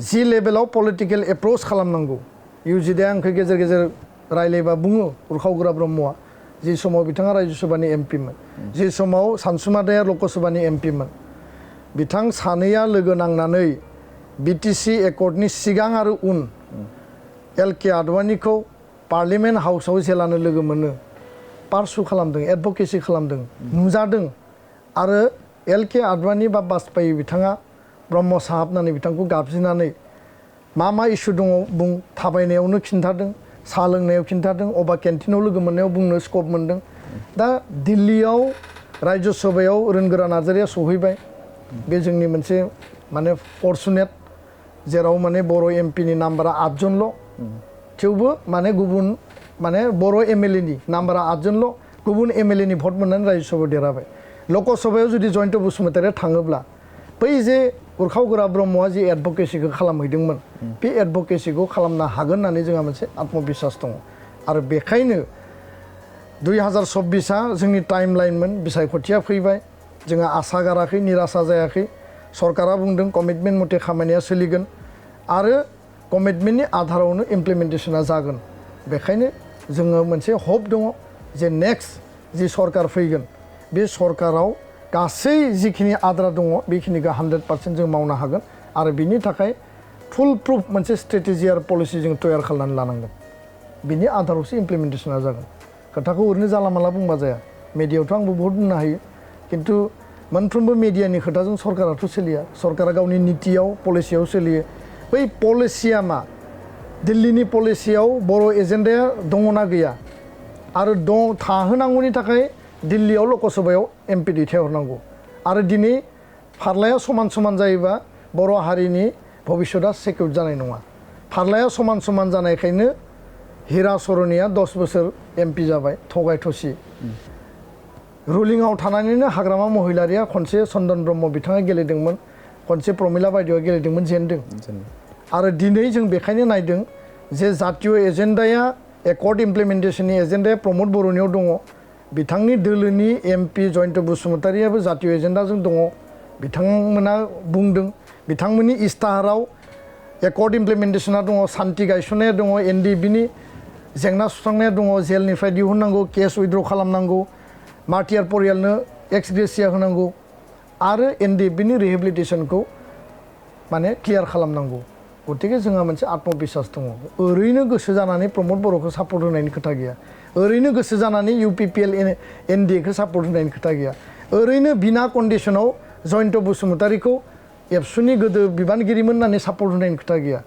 जि लेभेलाव पलिटिकेल एप्रोच खालामनांगौ इउजिडिआ आंखौ गेजेर गेजेर रायलायबा बुङो उरखावगोरा ब्रह्मआ जि समाव बिथाङा रायजोसभानि एमपिमोन जि समाव सानसुमादाया लकसभानि एमपिमोन बिथां सानैया लोगो नांनानै बिटिसि एकर्डनि सिगां आरो उन एलके आडवाणीखौ पार्लियामेन्ट हाउसआव जेलानो लोगो मोनो पार्सु खालामदों एडभकेसि खालामदों नुजादों आरो एलके आडवाणी बा बाजपेयी बिथाङा ब्रह्म साहाब होननानै बिथांखौ गाबज्रिनानै मा इस्यु दङ बुं थाबायनायावनो खिन्थादों साहा लोंनायाव खिन्थादों अबा केन्टिनाव लोगो मोननायाव बुंनो स्कप मोन्दों दा दिल्लीयाव रायजोसभायाव रोनगोरा नार्जारिया सहैबाय बे जोंनि मोनसे माने फर्चुनेट जेराव माने बर' एमपिनि नाम्बारा 8 जनल' थेवबो माने गुबुन माने बर' एमएलएनि नाम्बारा 8 जनल' गुबुन एमएलएनि भट मोननानै रायजोसभायाव देरहाबाय लकसभायाव जुदि जयन्त बसुमतारिया थाङोब्ला बै जे उरखावगोरा ब्रह्मआ जि एडभकेसिखौ खालामहैदोंमोन बे एडभकेसिखौ खालामनो हागोन होननानै जोंहा मोनसे आत्मबिश्वास दङ आरो बेखायनो 2024आ जोंनि टाइमलाइनमोन बिसायख'थिया फैबाय जोंहा आसा गाराखै निराशा जायाखै सरकारा बुंदों कमिटमेन्ट मथे खामानिया सोलिगोन आरो कमिटमेन्टनि आधारावनो इमप्लिमेन्टेसना जागोन बेखायनो जोङो मोनसे हप दङ जे नेक्स्ट जि सरकार फैगोन बे सरकाराव गासै जिखिनि आद्रा दङ बेखिनिखौ 100% जों मावनो हागोन आरो बिनि थाखाय फुल प्रुफ मोनसे स्ट्रेटेजि आरो पलिसि जों तयार खालामनानै लानांगोन बिनि आधारावसो इमप्लिमेन्टेसना जागोन खोथाखौ ओरैनो जाला माला बुंबा जाया मिडियायावथ' आंबो बहुत बुंनो हायो खिन्थु मोनफ्रोमबो मिडियानि खोथाजों सरकाराथ' सोलिया सरकारा गावनि नितियाव पलिसियाव सोलियो बै पलिसिया मा दिल्लीनि पलिसियाव बर' एजेन्डाया दङना गैया आरो थाहोनांगौनि थाखाय दिल्लीयाव लकसभायाव एमपि दैथायहरनांगौ आरो दिनै फारलाया समान समान जायोबा बर' हारिनि भबिष्यतआ सेक्युर जानाय नङा फारलाया समान समान जानायखायनो हिरा सरनिया 10 बोसोर एमपि जाबाय थगाय थसि रुलिंआव थानानैनो हाग्रामा महिलारिया खनसे चन्दन ब्रह्म बिथाङा गेलेदोंमोन खनसे प्रमिला बायदिया गेलेदोंमोन जेनदों आरो दिनै जों बेखायनो नायदों जे जातीय एजेन्डाया एकर्ड इमप्लिमेन्टेसननि एजेन्डाया प्रमद बर'नियाव दङ बिथांनि दोलोनि एमपि जयन्त बसुमतारियाबो जातीय एजेन्डाजों दङ बिथांमोना बुंदों बिथांमोननि इस्ताहाराव एकर्ड इमप्लिमेन्टेसना दङ सान्ति गायसननाया दङ एनडिबिनि जेंना सुस्रांनाया दङ जेलनिफ्राय दिहुननांगौ केस उइथड्र खालामनांगौ मार्टियार परियालनो एक्स ग्रेसिया होनांगौ आरो एनडिबिनि रिहेबिलिटेसनखौ माने क्लियार खालामनांगौ गतिके जोंहा मोनसे आत्मबिश्वास दङ ओरैनो गोसो जानानै प्रमद बर'खौ सापर्ट होनायनि खोथा गैया ओरैनो गोसो जानानै इउपिपिएल एनडिएखौ सापर्ट होनायनि खोथा गैया ओरैनो बिना कन्डिसनाव जयन्त बसुमतारिखौ एबसुनि गोदो बिबानगिरिमोन होननानै सापर्ट होनायनि खोथा गैया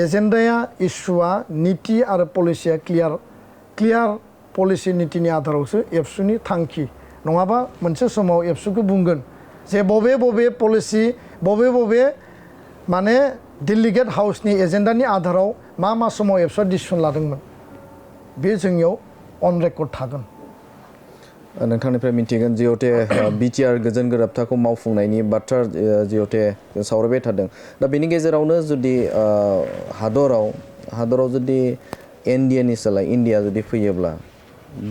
एजेन्डाया इस्युआ नीति आरो पलिसिया क्लियार पलिसि नीतिनि आधारावसो एबसुनि थांखि नङाबा मोनसे समाव एबसुखौ बुंगोन जे बबे पलिसि बबे माने दिल्ली गेट हाउसनि एजेन्डानि आधाराव मा समाव एबसुआ डिसिसन लादोंमोन बे जोंनियाव अन रेकर्ड थागोन नोंथांनिफ्राय मिन्थिगोन जिहते बिटिआर गोजोन गोरोबथाखौ मावफुंनायनि बाथ्रा जिहते सावरायबाय थादों दा बेनि गेजेरावनो जुदि हादराव जुदि एनडिएनि सोलाय इन्डिया जुदि फैयोब्ला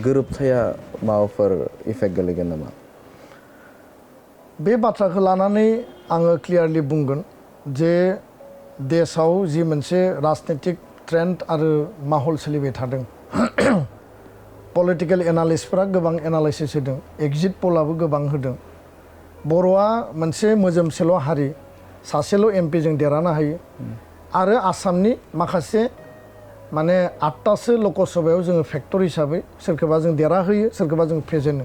गोरोबथाया माबाफोर इफेक्ट गोलैगोन नामा बे बाथ्राखौ लानानै आङो क्लियारलि बुंगोन जे देशाव जि मोनसे राजनीतिक ट्रेन्ड आरो माहल सोलिबाय थादों पलिटिकेल एनालिस्टफोरा गोबां एनालाइसिस होदों एग्जिट पलाबो गोबां होदों बर'आ मोनसे मोजोमसेल' हारि सासेल' एमपि जों देरहानो हायो आरो आसामनि माखासे माने 8तासो लकसभायाव जोङो फेक्टर हिसाबै सोरखौबा जों देरहाहोयो सोरखौबा जों फेजेनो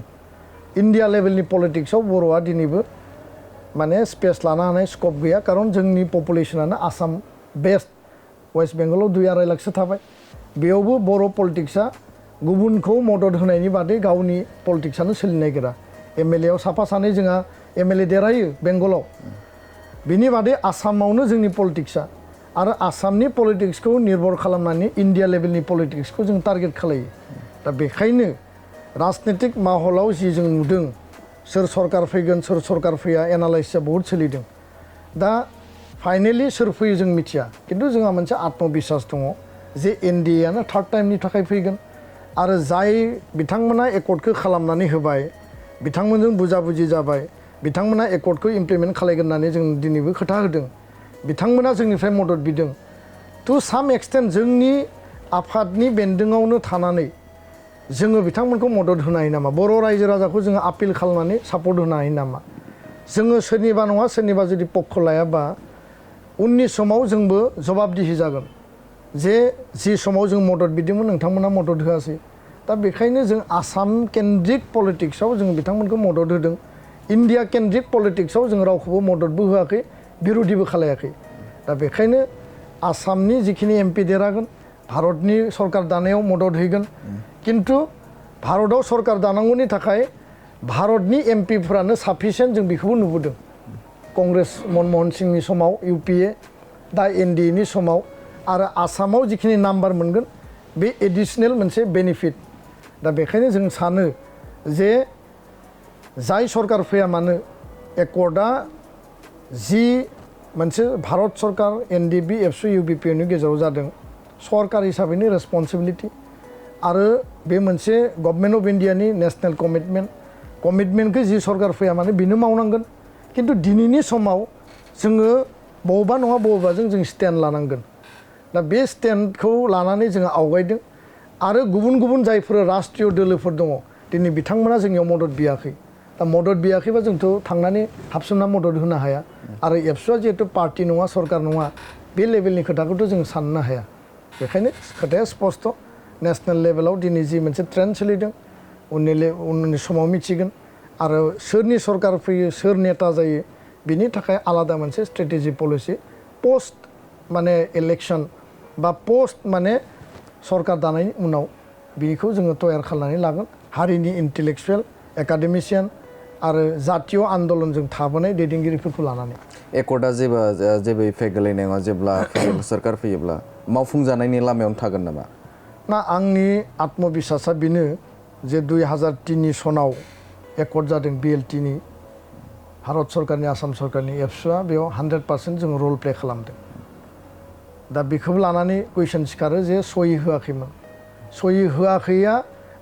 इन्डिया लेभेलनि पलिटिक्सआव बर'आ दिनैबो माने स्पेस लानो हानाय स्कप गैया खारन जोंनि पपुलेसनानो आसाम बेस्ट वेस्ट बेंगलाव 2-2.5 लाखसो थाबाय बेयावबो बर' पलिटिक्सआ गुबुनखौ मदद होनायनि बादै गावनि पलिटिक्सआनो सोलिनो नागिरा एमएलए आव साफा सानै जोंहा एमएलए देरहायो बेंगलाव बिनि बादै आसामावनो जोंनि पलिटिक्सआ आरो आसामनि पलिटिक्सखौ निर्भर खालामनानै इन्डिया लेभेलनि पलिटिक्सखौ जों टारगेट खालायो दा बेखायनो राजनीतिक माहलाव जि जों नुदों सोर सरकार फैगोन सोर सरकार फैया एनालाइसिसआ बहुत सोलिदों दा फाइनेलि सोर फैयो जों मिथिया किन्तु जोंहा मोनसे आत्मबिश्वास दङ जे एनडिए आनो थार्ड टाइमनि थाखाय फैगोन आरो जाय बिथांमोना एकर्डखौ खालामनानै होबाय बिथांमोनजों बुजाबुजि जाबाय बिथांमोना एकर्डखौ इमप्लिमेन्ट खालायगोन होननानै जों दिनैबो खोथा होदों बिथांमोना जोंनिफ्राय मदद बिदों टु साम एक्सटेन्ट जोंनि आफादनि बेन्दोङावनो थानानै जोङो बिथांमोनखौ मदद होनो हायो नामा बर' रायजो राजाखौ जोङो आपिल खालामनानै सापर्ट होनो हायो नामा जोङो सोरनिबा नङा सोरनिबा जुदि पक्ष लायाबा उननि समाव जोंबो जवाबदिहि जागोन जे जि समाव जों मदद बिदोंमोन नोंथांमोना मदद होआसै दा बेखायनो जों आसाम केन्द्रिक पलिटिक्सआव जों बिथांमोनखौ मदद होदों इन्डिया केन्द्रिक पलिटिक्सआव जों रावखौबो मददबो होआखै बिरोधिबो खालायाखै दा बेखायनो आसामनि जिखिनि एमपि देरहागोन भारतनि सरकार दानायाव मदद होगोन किन्तु भारताव सरकार दानांगौनि थाखाय भारतनि एमपिफ्रानो साफिसियेन्ट जों बेखौबो नुबोदों कंग्रेस मनमोहन सिंहनि समाव इउपिए दा एनडिएनि समाव आरो आसामाव जिखिनि नाम्बार मोनगोन बे एडिशनेल मोनसे बेनिफिट दा बेखायनो जों सानो जे जाय सरकार फैया मानो एकर्डआ जि मोनसे भारत सरकार एनडिबि एबसु इउबिपिनि गेजेराव जादों सरकार हिसाबैनो रेसपन्सिबिलिटि आरो बे मोनसे गभर्नमेन्ट अफ इन्डियानि नेशनेल कमिटमेन्टखौ जि सरकार फैया मानो बेनो मावनांगोन किन्तु दिनैनि समाव जोङो बबेबा नङा बबेबाजों जों स्टेन्ड लानांगोन दा बे स्टेन्डखौ लानानै जोङो आवगायदों आरो गुबुन गुबुन जायफोर राष्ट्रीय दोलोफोर दङ दिनै बिथांमोना जोंनियाव मदद बियाखै दा मदद बियाखैबा जोंथ' थांनानै हाबसोमना मदद होनो हाया आरो एबसुआ जिहेतु पार्टि नङा सरकार नङा बे लेभेलनि खोथाखौथ' जों साननो हाया बेखायनो खोथाया स्पस्ट नेशनेल लेभेलाव दिनै जि मोनसे ट्रेन्ड सोलिदों उननि समाव मिथिगोन आरो सोरनि सरकार फैयो सोर नेता जायो बिनि थाखाय आलादा मोनसे स्ट्रेटेजि पलिसि पोस्ट माने इलेक्शन बा पोस्ट माने सरकार दानायनि उनाव बेखौ जोङो तयार खालामनानै लागोन हारिनि इन्टेलेक्सुवेल एकाडेमिसियान आरो जातीय आन्दलनजों थाबोनाय दैदेनगिरिफोरखौ लानानै एकर्डआ जेबो इफेक्ट गोलैनाय नङा जेब्ला सरकार फैयोब्ला मावफुंजानायनि लामायावनो थागोन नामा ना आंनि आत्मबिश्वासा बेनो जे 2003 सनाव एकर्ड जादों बिएलटिनि भारत सरकारनि आसाम सरकारनि एबसुआ बेयाव 100% जों रल प्ले खालामदों दा बेखौबो लानानै कुइसन सिखारो जे सहि होआखैमोन सहि होआखैया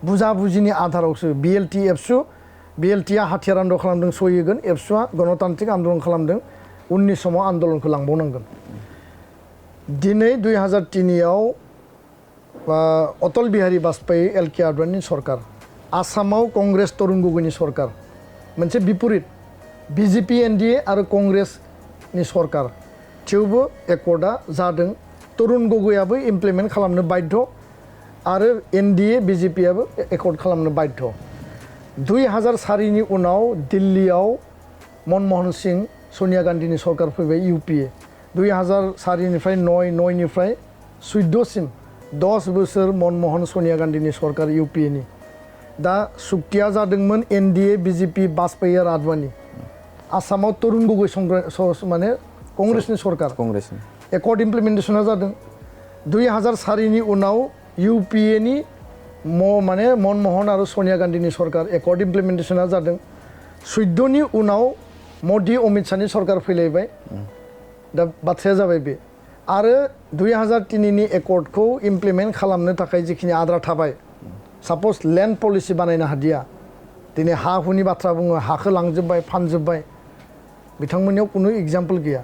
बुजाबुजिनि आधारावसो बिएलटि एबसु बिएलटिआ हाथियार आन्दलन खालामदों सहि होगोन एबसुआ गणतान्त्रिक आन्दलन खालामदों उननि समाव आन्दलनखौ लांबावनांगोन दिनै 2003 आव अटल बिहारी वाजपेयी एलके आडवाणीनि सरकार आसामाव कंग्रेस तरुण गगैनि सरकार मोनसे बिपरीत बिजेपि एनडिए आरो कंग्रेसनि सरकार थेवबो एकर्डआ जादों तरुण गगैयाबो इमप्लिमेन्ट खालामनो बाध्य आरो एनडिए बिजेपियाबो एकर्ड खालामनो बाध्य 2004 नि उनाव दिल्लीयाव मनमोहन सिंह सोनिया गान्धीनि सरकार फैबाय इउपिए 2004 निफ्राय 9 निफ्राय 14 सिम 10 बोसोर मनमोहन सोनिया गान्धीनि सरकार इउपिएनि दा सुक्तिया जादोंमोन एनडिए बिजेपि वाजपेयी आरो आडवाणी आसामाव तरुण गगै माने कंग्रेसनि सरकार एकर्ड इमप्लिमेन्टेसना जादों 2004 नि उनाव इउपिएनि माने मनमोहन आरो सोनिया गान्धीनि सरकार एकर्ड इमप्लिमेन्टेसना जादों 14 नि उनाव मदि अमित शाहनि सरकार फैलायबाय दा बाथ्राया जाबाय बे आरो 2003 नि एकर्डखौ इमप्लिमेन्ट खालामनो थाखाय जिखिनि आद्रा थाबाय साप'ज लेन्ड पलिसि बानायनो हादिया दिनै हा हुनि बाथ्रा बुङो हाखौ लांजोब्बाय फानजोब्बाय बिथांमोननियाव खुनु एग्जाम्पल गैया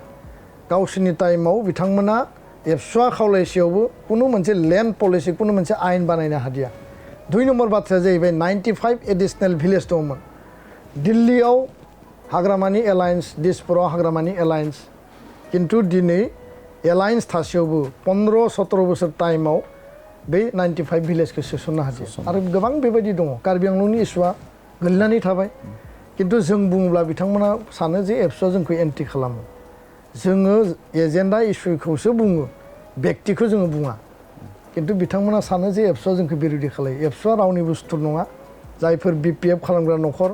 गावसोरनि टाइमाव बिथांमोना एबसुआ खावलायसेयावबो कुनु मोनसे लेन्ड पलिसि कुनु मोनसे आयेन बानायनो हादिया 2 नम्बर बाथ्राया जाहैबाय 95 एडिशनेल भिलेज दंमोन दिल्लीयाव हाग्रामानि एलायन्स दिसपुराव हाग्रामानि एलायन्स किन्तु दिनै एलायन्स थासेयावबो 15-17 बोसोर टाइमाव बे 95 भिलेजखौ सोसननो हादिया आरो गोबां बेबायदि दङ कार्बि आंलंनि इस्युआ गोलैनानै थाबाय किन्तु जों बुङोब्ला बिथांमोना सानो जे एबसुआ जोंखौ एन्टि खालामो जोङो एजेन्डा इस्युखौसो बुङो व्यक्तिखौ जोङो बुङा किन्तु बिथांमोना सानो जे एबसुआ जोंखौ बिरोधि खालायो एबसुआ रावनि बुस्थु नङा जायफोर बिपिएफ खालामग्रा न'खर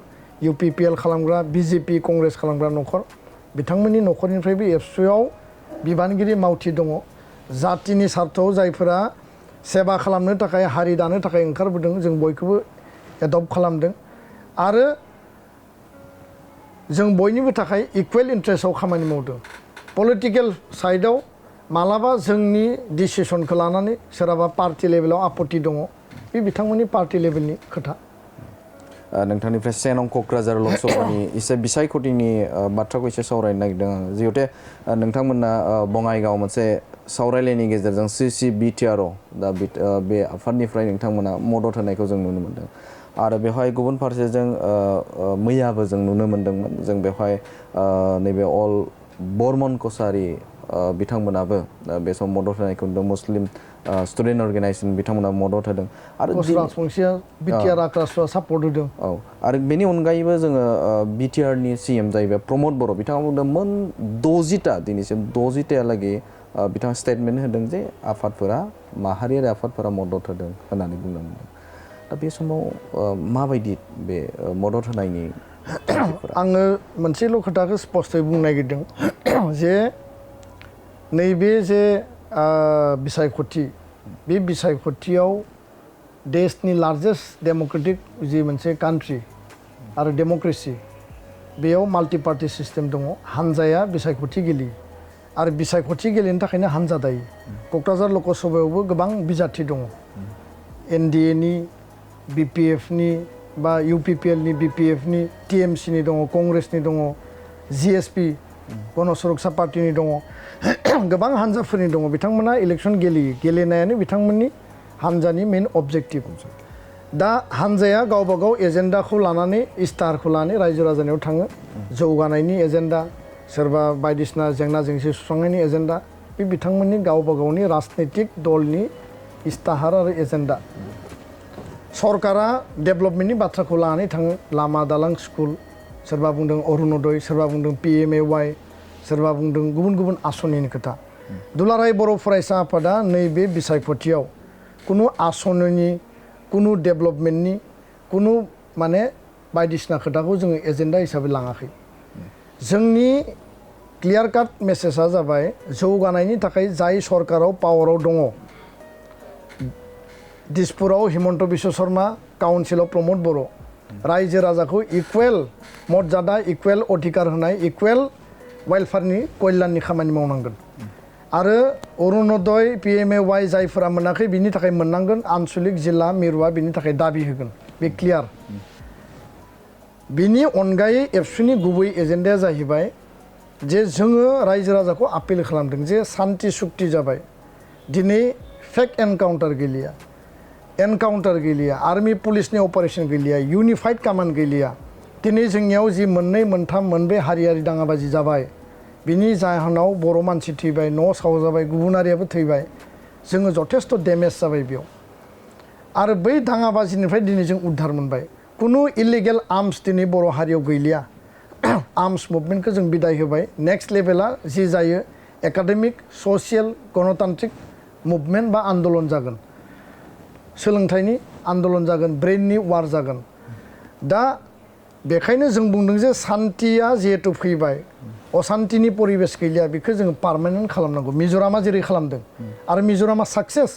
इउपिपिएल खालामग्रा बिजेपि कंग्रेस खालामग्रा न'खर बिथांमोननि न'खरनिफ्रायबो एबसुआव बिबानगिरि मावथि दङ जातिनि सार्थआव जायफोरा सेबा खालामनो थाखाय हारि दानो थाखाय ओंखारबोदों जों बयखौबो एडप्ट खालामदों आरो जों बयनिबो थाखाय इकुवेल इन्ट्रेस्टआव खामानि मावदों पलिटिकेल साइडआव मालाबा जोंनि डिसिसनखौ लानानै सोरहाबा पार्टि लेभेलाव आपत्ति दङ बे बिथांमोननि पार्टि लेभेलनि खोथा नोंथांनिफ्राय 1 नं क'क्राझार लकसभानि एसे बिसायख'थिनि बाथ्राखौ एसे सावरायनो नागिरदों आं जिहेतु नोंथांमोना बङाइगाव मोनसे सावरायलायनायनि गेजेरजों BTR दा बे आफादनिफ्राय नोंथांमोना मदद होनायखौ जों नुनो मोनदों आरो बेवहाय गुबुन फारसेजों मैयाबो जों नुनो मोनदोंमोन जों बेवहाय नैबे अल बर'न कसारि बिथांमोनाबो बे समाव मदद होनायखौ नुदों मुस्लिम स्टुडेन्ट अर्गेनाइजेसन बिथांमोना मदद होदों आरो राजबंसिया BTR आक्र'आ सापर्ट होदों औ आरो बेनि अनगायैबो जोङो BTRनि CM जाहैबाय प्रमद बर' बिथाङा बुंदों मोन 60टा दिनैसिम 60टायालागै बिथाङा स्टेटमेन्ट होदों जे आफादफोरा माहारियारि आफादफोरा मदद होदों होननानै बुंदोंमोन दा बे समाव माबायदि बे मदद होनायनि आङो मोनसेल' खोथाखौ स्पष्टयै बुंनो नागिरदों जे नैबे जे बिसायख'थि बे बिसायख'थियाव देशनि लार्जेस्ट डेम'क्रेटिक जि मोनसे कान्ट्रि आरो डेम'क्रेसि बेयाव माल्टि पार्टि सिस्टेम दङ हानजाया बिसायख'थि गेलेयो आरो बिसायख'थि गेलेनो थाखायनो हानजा दायो क'क्राझार लकसभायावबो गोबां बिजाथि दङ NDAनि BPFनि बा UPPLनि BPFनि TMCनि दङ कंग्रेसनि दङ GSP गण सुरक्षा पार्टिनि दङ गोबां हानजाफोरनि दङ बिथांमोना इलेक्सन गेलेयो गेलेनायानो बिथांमोननि हानजानि मेन अबजेक्टिभ दा हानजाया गावबा गाव एजेन्डाखौ लानानै इस्ताहारखौ लानानै रायजो राजानियाव थाङो जौगानायनि एजेन्डा सोरबा बायदिसिना जेंना जेंसि सुस्रांनायनि एजेन्डा बे बिथांमोननि गावबा गावनि राजनैतिक दलनि इस्ताहार आरो एजेन्डा सरकारा डेभेलपमेन्टनि बाथ्राखौ लानानै थाङो लामा दालां स्कुल सोरबा बुंदों अरुणोदय सोरबा बुंदों PMAY सोरबा बुंदों गुबुन गुबुन आसनिनि खोथा दुलाराय बर' फरायसा आफादा नैबे बिसायख'थियाव कुनु आसनिनि कुनु डेभेलपमेन्टनि कुनु माने बायदिसिना खोथाखौ जोङो एजेन्डा हिसाबै लाङाखै जोंनि क्लियार काट मेसेजआ जाबाय जौगानायनि थाखाय जाय सरकाराव पावाराव दङ दिसपुराव हिमन्त बिश्व शर्मा काउन्सिलाव प्रमद बर' रायजो राजाखौ इकुवेल मर्यादा इकुवेल अधिकार होनाय इकुवेल वेलफेयारनि कल्याणनि खामानि मावनांगोन आरो अरुणोदय PMAY जायफोरा मोनाखै बिनि थाखाय मोननांगोन आन्सलिक जिल्ला मिरुआ बिनि थाखाय दाबि होगोन बे क्लियार बिनि अनगायै एबसुनि गुबै एजेन्डाया जाहैबाय जे जोङो रायजो राजाखौ आपिल खालामदों जे सान्ति सुक्ति जाबाय दिनै फेक एनकाउन्टार गैलिया आर्मि पुलिसनि अपारेशन गैलिया इउनिफाइड कमान्ड गैलिया दिनै जोंनियाव जि मोननै मोनथाम मोनब्रै हारियारि दाङाबाजि जाबाय बिनि जाहोनाव बर' मानसि थैबाय न' सावजाबाय गुबुनारियाबो थैबाय जोङो जथेस्थ' डेमेज जाबाय बेयाव आरो बै दाङाबाजिनिफ्राय दिनै जों उद्धार मोनबाय कुनु इलिगेल आर्म्स दिनै बर' हारियाव गैलिया आर्म्स मुभमेन्टखौ जों बिदाय होबाय नेक्स्ट लेभेला जि जायो एकाडेमिक ससियेल गणतान्त्रिक मुभमेन्ट बा आन्दलन जागोन सोलोंथाइनि आन्दलन जागोन ब्रेननि वार जागोन दा बेखायनो जों बुंदों जे सान्तिया जिहेतु फैबाय असान्तिनि परिबेस गैलिया बेखौ जोङो पार्मानेन्ट खालामनांगौ मिज'रामा जेरै खालामदों आरो मिज'रामा साक्सेस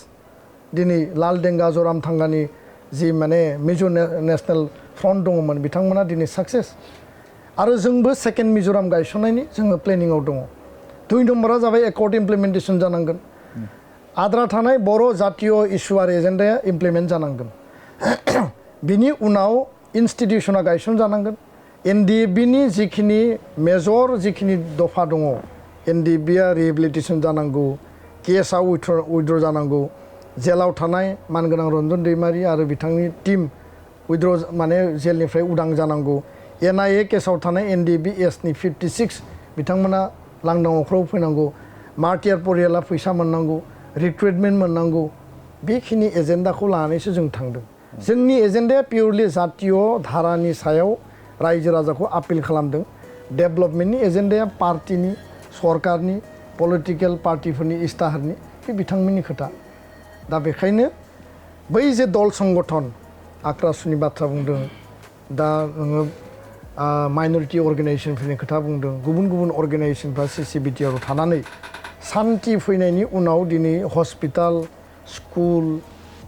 दिनै लालदेंगा जराम थांगानि जि माने मिज' नेशनेल फ्रन्ट दङमोन बिथांमोना दिनै साक्सेस आरो जोंबो सेकेन्ड मिज'राम गायसननायनि जोङो प्लेनिंआव दङ 2 नम्बरा जाबाय एकर्ड इमप्लिमेन्टेसन जानांगोन आद्रा थानाय बर' जातीय इस्यु आरो एजेन्डाया इमप्लिमेन्ट जानांगोन बिनि उनाव इन्स्टिटिउसना गायसन जानांगोन NDBनि जिखिनि मेजर जिखिनि दफा दङ NDBआ रिहेबिलिटेसन जानांगौ केसआव उइद्र जानांगौ जेलाव थानाय मानगोनां रन्जन दैमारि आरो बिथांनि टीम उइद्र माने जेलनिफ्राय उदां जानांगौ NIA केसआव थानाय NDBSनि 56 बिथांमोना लांदां अख्राव फैनांगौ मार्टियार परियाला फैसा मोननांगौ रिक्रुटमेन्ट मोननांगौ बेखिनि एजेन्डाखौ लानानैसो जों थांदों जोंनि एजेन्डाया पियरलि जातीय धारानि सायाव रायजो राजाखौ आपिल खालामदों डेभेलपमेन्टनि एजेन्डाया पार्टिनि सरकारनि पलिटिकेल पार्टिफोरनि इस्ताहारनि बे बिथांमोननि खोथा दा बेखायनो बै जे दल संगठन आक्रासुनि बाथ्रा बुंदों दा नोङो माइनरिटि अर्गेनाइजेसनफोरनि खोथा बुंदों गुबुन गुबुन अर्गेनाइजेसनफ्रा CCBTआव थानानै सान्ति फैनायनि उनाव दिनै हस्पिटाल स्कुल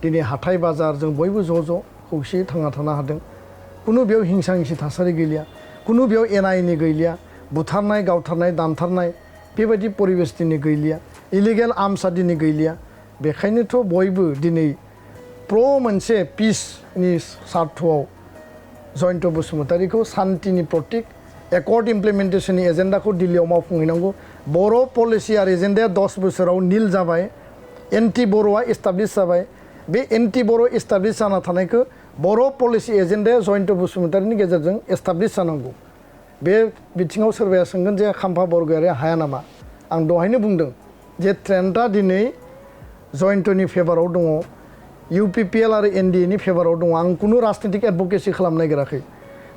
दिनै हाथाय बाजार जों बयबो ज' खौसेयै थांना थानो हादों कुनु बेयाव हिंसा हिंसि थासारि गैलिया कुनु बेयाव एना-एनि गैलिया बुथारनाय गावथारनाय दानथारनाय बेबायदि परिबेस दिनै गैलिया इलिगेल आर्मसा दिनै गैलिया बेखायनोथ' बयबो दिनै मोनसे पिसनि सार्थआव जयन्त बसुमतारीखौ सान्तिनि प्रतीक एकर्ड इमप्लिमेन्टेसननि एजेन्डाखौ दिल्लीयाव मावफुंहैनांगौ बर' पलिसि आरो एजेन्डाया 10 बोसोराव निल जाबाय एन्टि बर'आ एस्टाब्लिश जाबाय बे एन्टि बर' एस्टाब्लिश जाना थानायखौ बर' पलिसि एजेन्डाया जयन्त बसुमतारीनि गेजेरजों एस्टाब्लिश जानांगौ बे बिथिङाव सोरबाया सोंगोन जे खाम्फा बरगयारि हाया नामा आं दहायनो बुंदों जे ट्रेन्डआ दिनै जयन्तनि फेभाराव दङ UPPL आरो NDAनि फेभाराव दङ आं कुनु राजनीतिक एडभकेसि खालामनो नागिराखै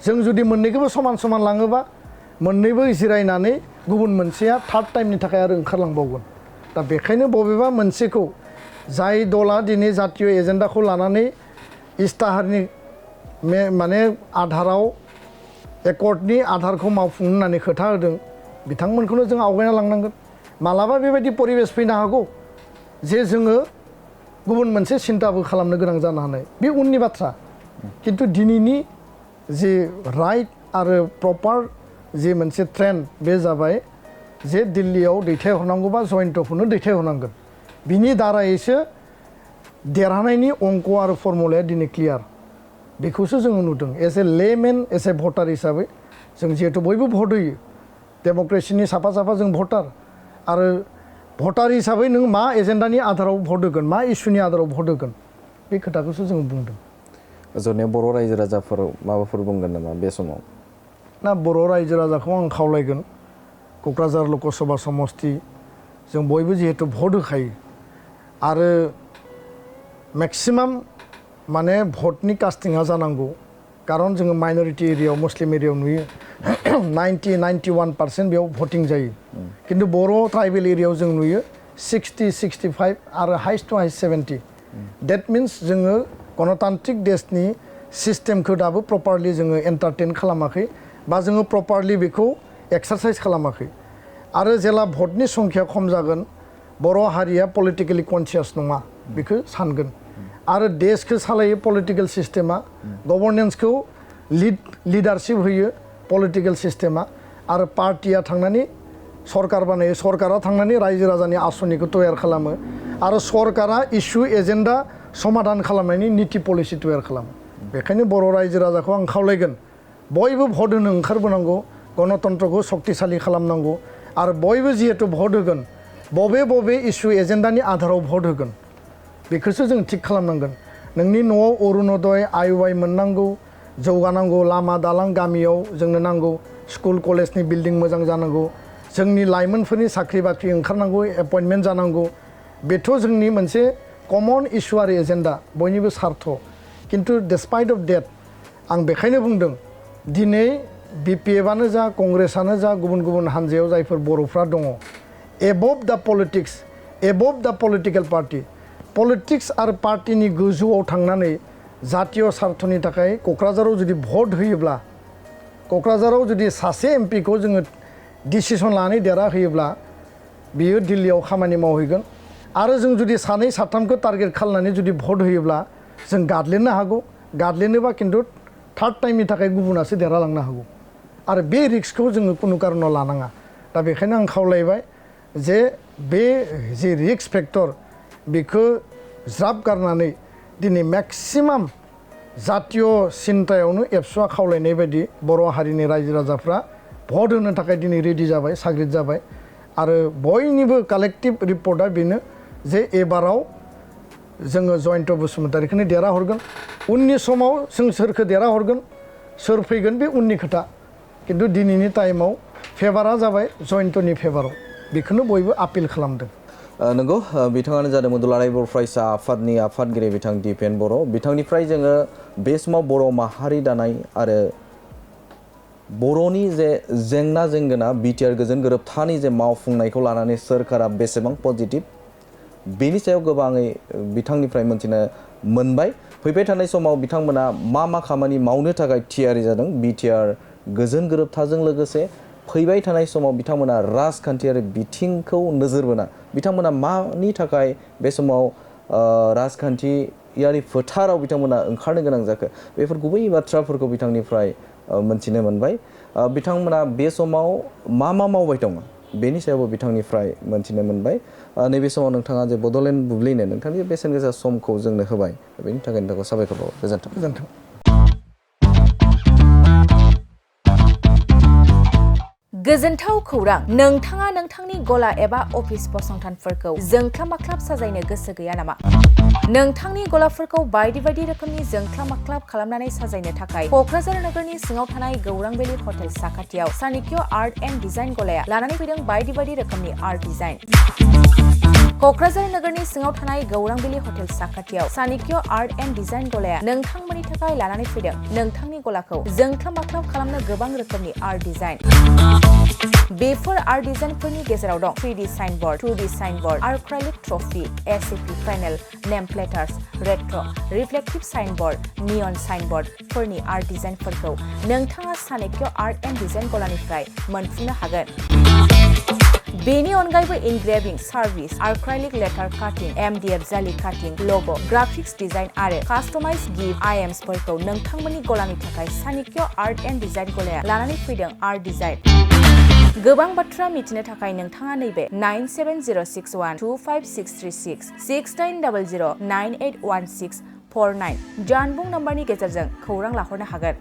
जों जुदि मोननैखौबो समान समान लाङोबा मोननैबो जिरायनानै गुबुन मोनसेया थार्ड टाइमनि थाखाय आरो ओंखारलांबावगोन दा बेखायनो बबेबा मोनसेखौ जाय दला दिनै जातीय एजेन्डाखौ लानानै इस्ताहारनि माने आधाराव एकर्डनि आधारखौ मावफुंनो होननानै खोथा होदों बिथांमोनखौनो जों आवगायना लांनांगोन मालाबा बेबायदि परिबेस फैनो हागौ जे जोङो गुबुन मोनसे सिन्ताबो खालामनो गोनां जानो हानाय बे उननि बाथ्रा किन्तु दिनैनि जे राइट आरो प्रपार जे मोनसे ट्रेन्ड बे जाबाय जे दिल्लीयाव दैथायहरनांगौबा जयन्तखौनो दैथायहरनांगोन बिनि दारायैसो देरहानायनि अंक आरो फर्मुलाया दिनै क्लियार बेखौसो जोङो नुदों as a layman as a भटार हिसाबै जों जिहेतु बयबो भट होयो डेम'क्रेसिनि साफा साफा जों भटार आरो भटार हिसाबै नों मा एजेन्डानि आधाराव भट होगोन मा इस्युनि आधाराव भट होगोन बे खोथाखौसो जोङो बुंदों जोंनिया बर' रायजो राजाफोर माबाफोर बुंगोन नामा बे समाव ना बर' रायजो राजाखौ आं खावलायगोन क'क्राझार लकसभा समस्ति जों बयबो जिहेतु भट होखायो आरो मेक्सिमाम माने भटनि कास्टिंआ जानांगौ कारन जोङो माइनरिटि एरियायाव मुस्लिम एरियायाव नुयो 91% बेयाव भटिं जायो किन्तु बर' ट्राइबेल एरियायाव जों नुयो 60-65 आरो highest to highest 70 that means जोङो गणतान्त्रिक देशनि सिस्टेमखौ दाबो प्रपारलि जोङो एन्टारटेन खालामाखै बा जोङो प्रपारलि बेखौ एक्सारसाइज खालामाखै आरो जेला भटनि संख्या खम जागोन बर' हारिया पलिटिकेलि कनसियास नङा बेखौ सानगोन आरो देशखौ सालायो पलिटिकेल सिस्टेमा गभर्नेन्सखौ लिडारशिप होयो पलिटिकेल सिस्टेमा आरो पार्टिया थांनानै सरकार बानायो सरकारा थांनानै रायजो राजानि आसनिखौ तयार खालामो आरो सरकारा इस्यु एजेन्डा समाधान खालामनायनि नीति पलिसि तयार खालामो बेखायनो बर' रायजो राजाखौ आं खावलायगोन बयबो भट होनो ओंखारबोनांगौ गणतन्त्रखौ शक्तिशाली खालामनांगौ आरो बयबो जिहेतु भट होगोन बबे इस्यु एजेन्डानि आधाराव भट होगोन बेखौसो जों थिक खालामनांगोन नोंनि न'आव अरुणोदय आइ मोननांगौ जौगानांगौ लामा दालां गामियाव जोंनो नांगौ स्कुल कलेजनि बिल्डिं मोजां जानांगौ जोंनि लाइमोनफोरनि साख्रि बाख्रि ओंखारनांगौ एपइन्टमेन्ट जानांगौ बेथ' जोंनि मोनसे कमन इस्यु आरो एजेन्डा बयनिबो सार्थ किन्तु डिस्पाइट अफ डेट आं बेखायनो बुंदों दिनै BPFआनो जा कंग्रेसआनो जा गुबुन गुबुन हान्जायाव जायफोर बर'फ्रा दङ एबभ दा पलिटिक्स एबभ दा पलिटिकेल पार्टि पलिटिक्स आरो पार्टिनि गोजौआव थांनानै जातीय सार्थनि थाखाय क'क्राझाराव जुदि भट होयोब्ला क'क्राझाराव जुदि सासे एमपिखौ जोङो डिसिसन लानानै देरहा होयोब्ला बियो दिल्लीयाव खामानि मावहैगोन आरो जों जुदि सानै साथामखौ टार्गेट खालामनानै जुदि भट होयोब्ला जों गादलिननो हागौ गादलिनोबा किन्तु थार्ड टाइमनि थाखाय गुबुनासो देरहालांनो हागौ आरो बे रिस्कखौ जोङो कुनु कारनाव लानाङा दा बेखायनो आं खावलायबाय जे बे जे रिस्क फेक्टर बेखौ ज्राब गारनानै दिनै मेक्सिमाम जातीय सिन्तायावनो एबसुआ खावलायनाय बायदि बर' हारिनि रायजो राजाफ्रा भट होनो थाखाय दिनै रेडि जाबाय साग्रिद जाबाय आरो बयनिबो कालेक्टिभ रिपर्टआ बेनो जे एबाराव जोङो जयन्त बसुमतारीखौनो देरहाहरगोन उननि समाव जों सोरखौ देरहाहरगोन सोर फैगोन बे उननि खोथा खिन्थु दिनैनि टाइमाव फेभारा जाबाय जयन्तनि फेभाराव बेखौनो बयबो आपिल खालामदों नंगौ बिथाङानो जादोंमोन दुलाराय बर' फरायसा आफादनि आफादगिरि बिथां दिपेन बर' बिथांनिफ्राय जोङो बे समाव बर' माहारि दानाय आरो बर'नि जे जेंना जेंगोना बिटिआर गोजोन गोरोबथानि जे मावफुंनायखौ लानानै सोरखारा बेसेबां पजिटिभ बेनि सायाव गोबाङै बिथांनिफ्राय मोनथिनो मोनबाय फैबाय थानाय समाव बिथांमोना मा खामानि मावनो थाखाय थियारि जादों बिटिआर गोजोन गोरोबथाजों लोगोसे फैबाय थानाय समाव बिथांमोना राजखान्थियारि बिथिंखौ नोजोर बोना बिथांमोना मानि थाखाय बे समाव राजखान्थियारि फोथाराव बिथांमोना ओंखारनो गोनां जाखो बेफोर गुबै बाथ्राफोरखौ बिथांनिफ्राय मोनथिनो मोनबाय बिथांमोना बे समाव मा मावबाय दङ बेनि सायावबो बिथांनिफ्राय मोनथिनो मोनबाय नैबे समाव नोंथाङा जे बड'लेण्ड बुब्लिनो नोंथांनि बेसेन गोसा समखौ जोंनो होबाय बेनि थाखाय नोंथांखौ साबायखर बावो गोजोन्थों गोजोनथाव खौरां नोंथाङा नोंथांनि गला एबा अफिस फसंथानफोरखौ जोंख्लाब माख्लाब साजायनो गोसो गैया नामा नोंथांनि गलाफोरखौ बायदि बायदि रोखोमनि जोंख्लाब माख्लाब खालामनानै साजायनो थाखाय क'क्राझार नोगोरनि सिङाव थानाय गौरांभेलि हटेल साखाथियाव चाणक्य आर्ट एन्ड डिजाइन गलाया लानानै फैदों बायदि बायदि रोखोमनि आर्ट डिजाइन क'क्राझार नोगोरनि सिङाव थानाय गौरांभेलि हटेल साखाथियाव चाणक्य आर्ट एन्ड डिजाइन गलाया नोंथांमोननि थाखाय लानानै फैदों नोंथांनि गलाखौ जोंख्लाब माख्लाब खालामनो गोबां रोखोमनि आर्ट डिजाइन बेफोर आर्ट डिजाइनफोरनि गेजेराव दं 3D signboard 2D signboard acrylic trophy SAP panel name plates retro reflective signboard neon साइनबोर्डफोरनि आर्ट डिजाइनफोरखौ नोंथाङा चाणक्य आर्ट एन्ड डिजाइन गलानिफ्राय मोनफुंनो हागोन बेनि अनगायैबो इनग्रेविं सार्भिस आर्क्राइलिक लेटार काटिं एमडीएफ जालि काटिं लग' ग्राफिक्स डिजाइन आरो कास्टमाइज गिफ्ट आइएम्सफोरखौ नोंथांमोननि गलानि थाखाय चाणक्य आर्ट एन्ड डिजाइन गलाया लानानै फैदों आर्ट डिजाइन गोबां बाथ्रा मिथिनो थाखाय नोंथाङा नैबे 9706125636 6800981649 जानबुं नम्बरनि गेजेरजों खौरां लाहरनो हागोन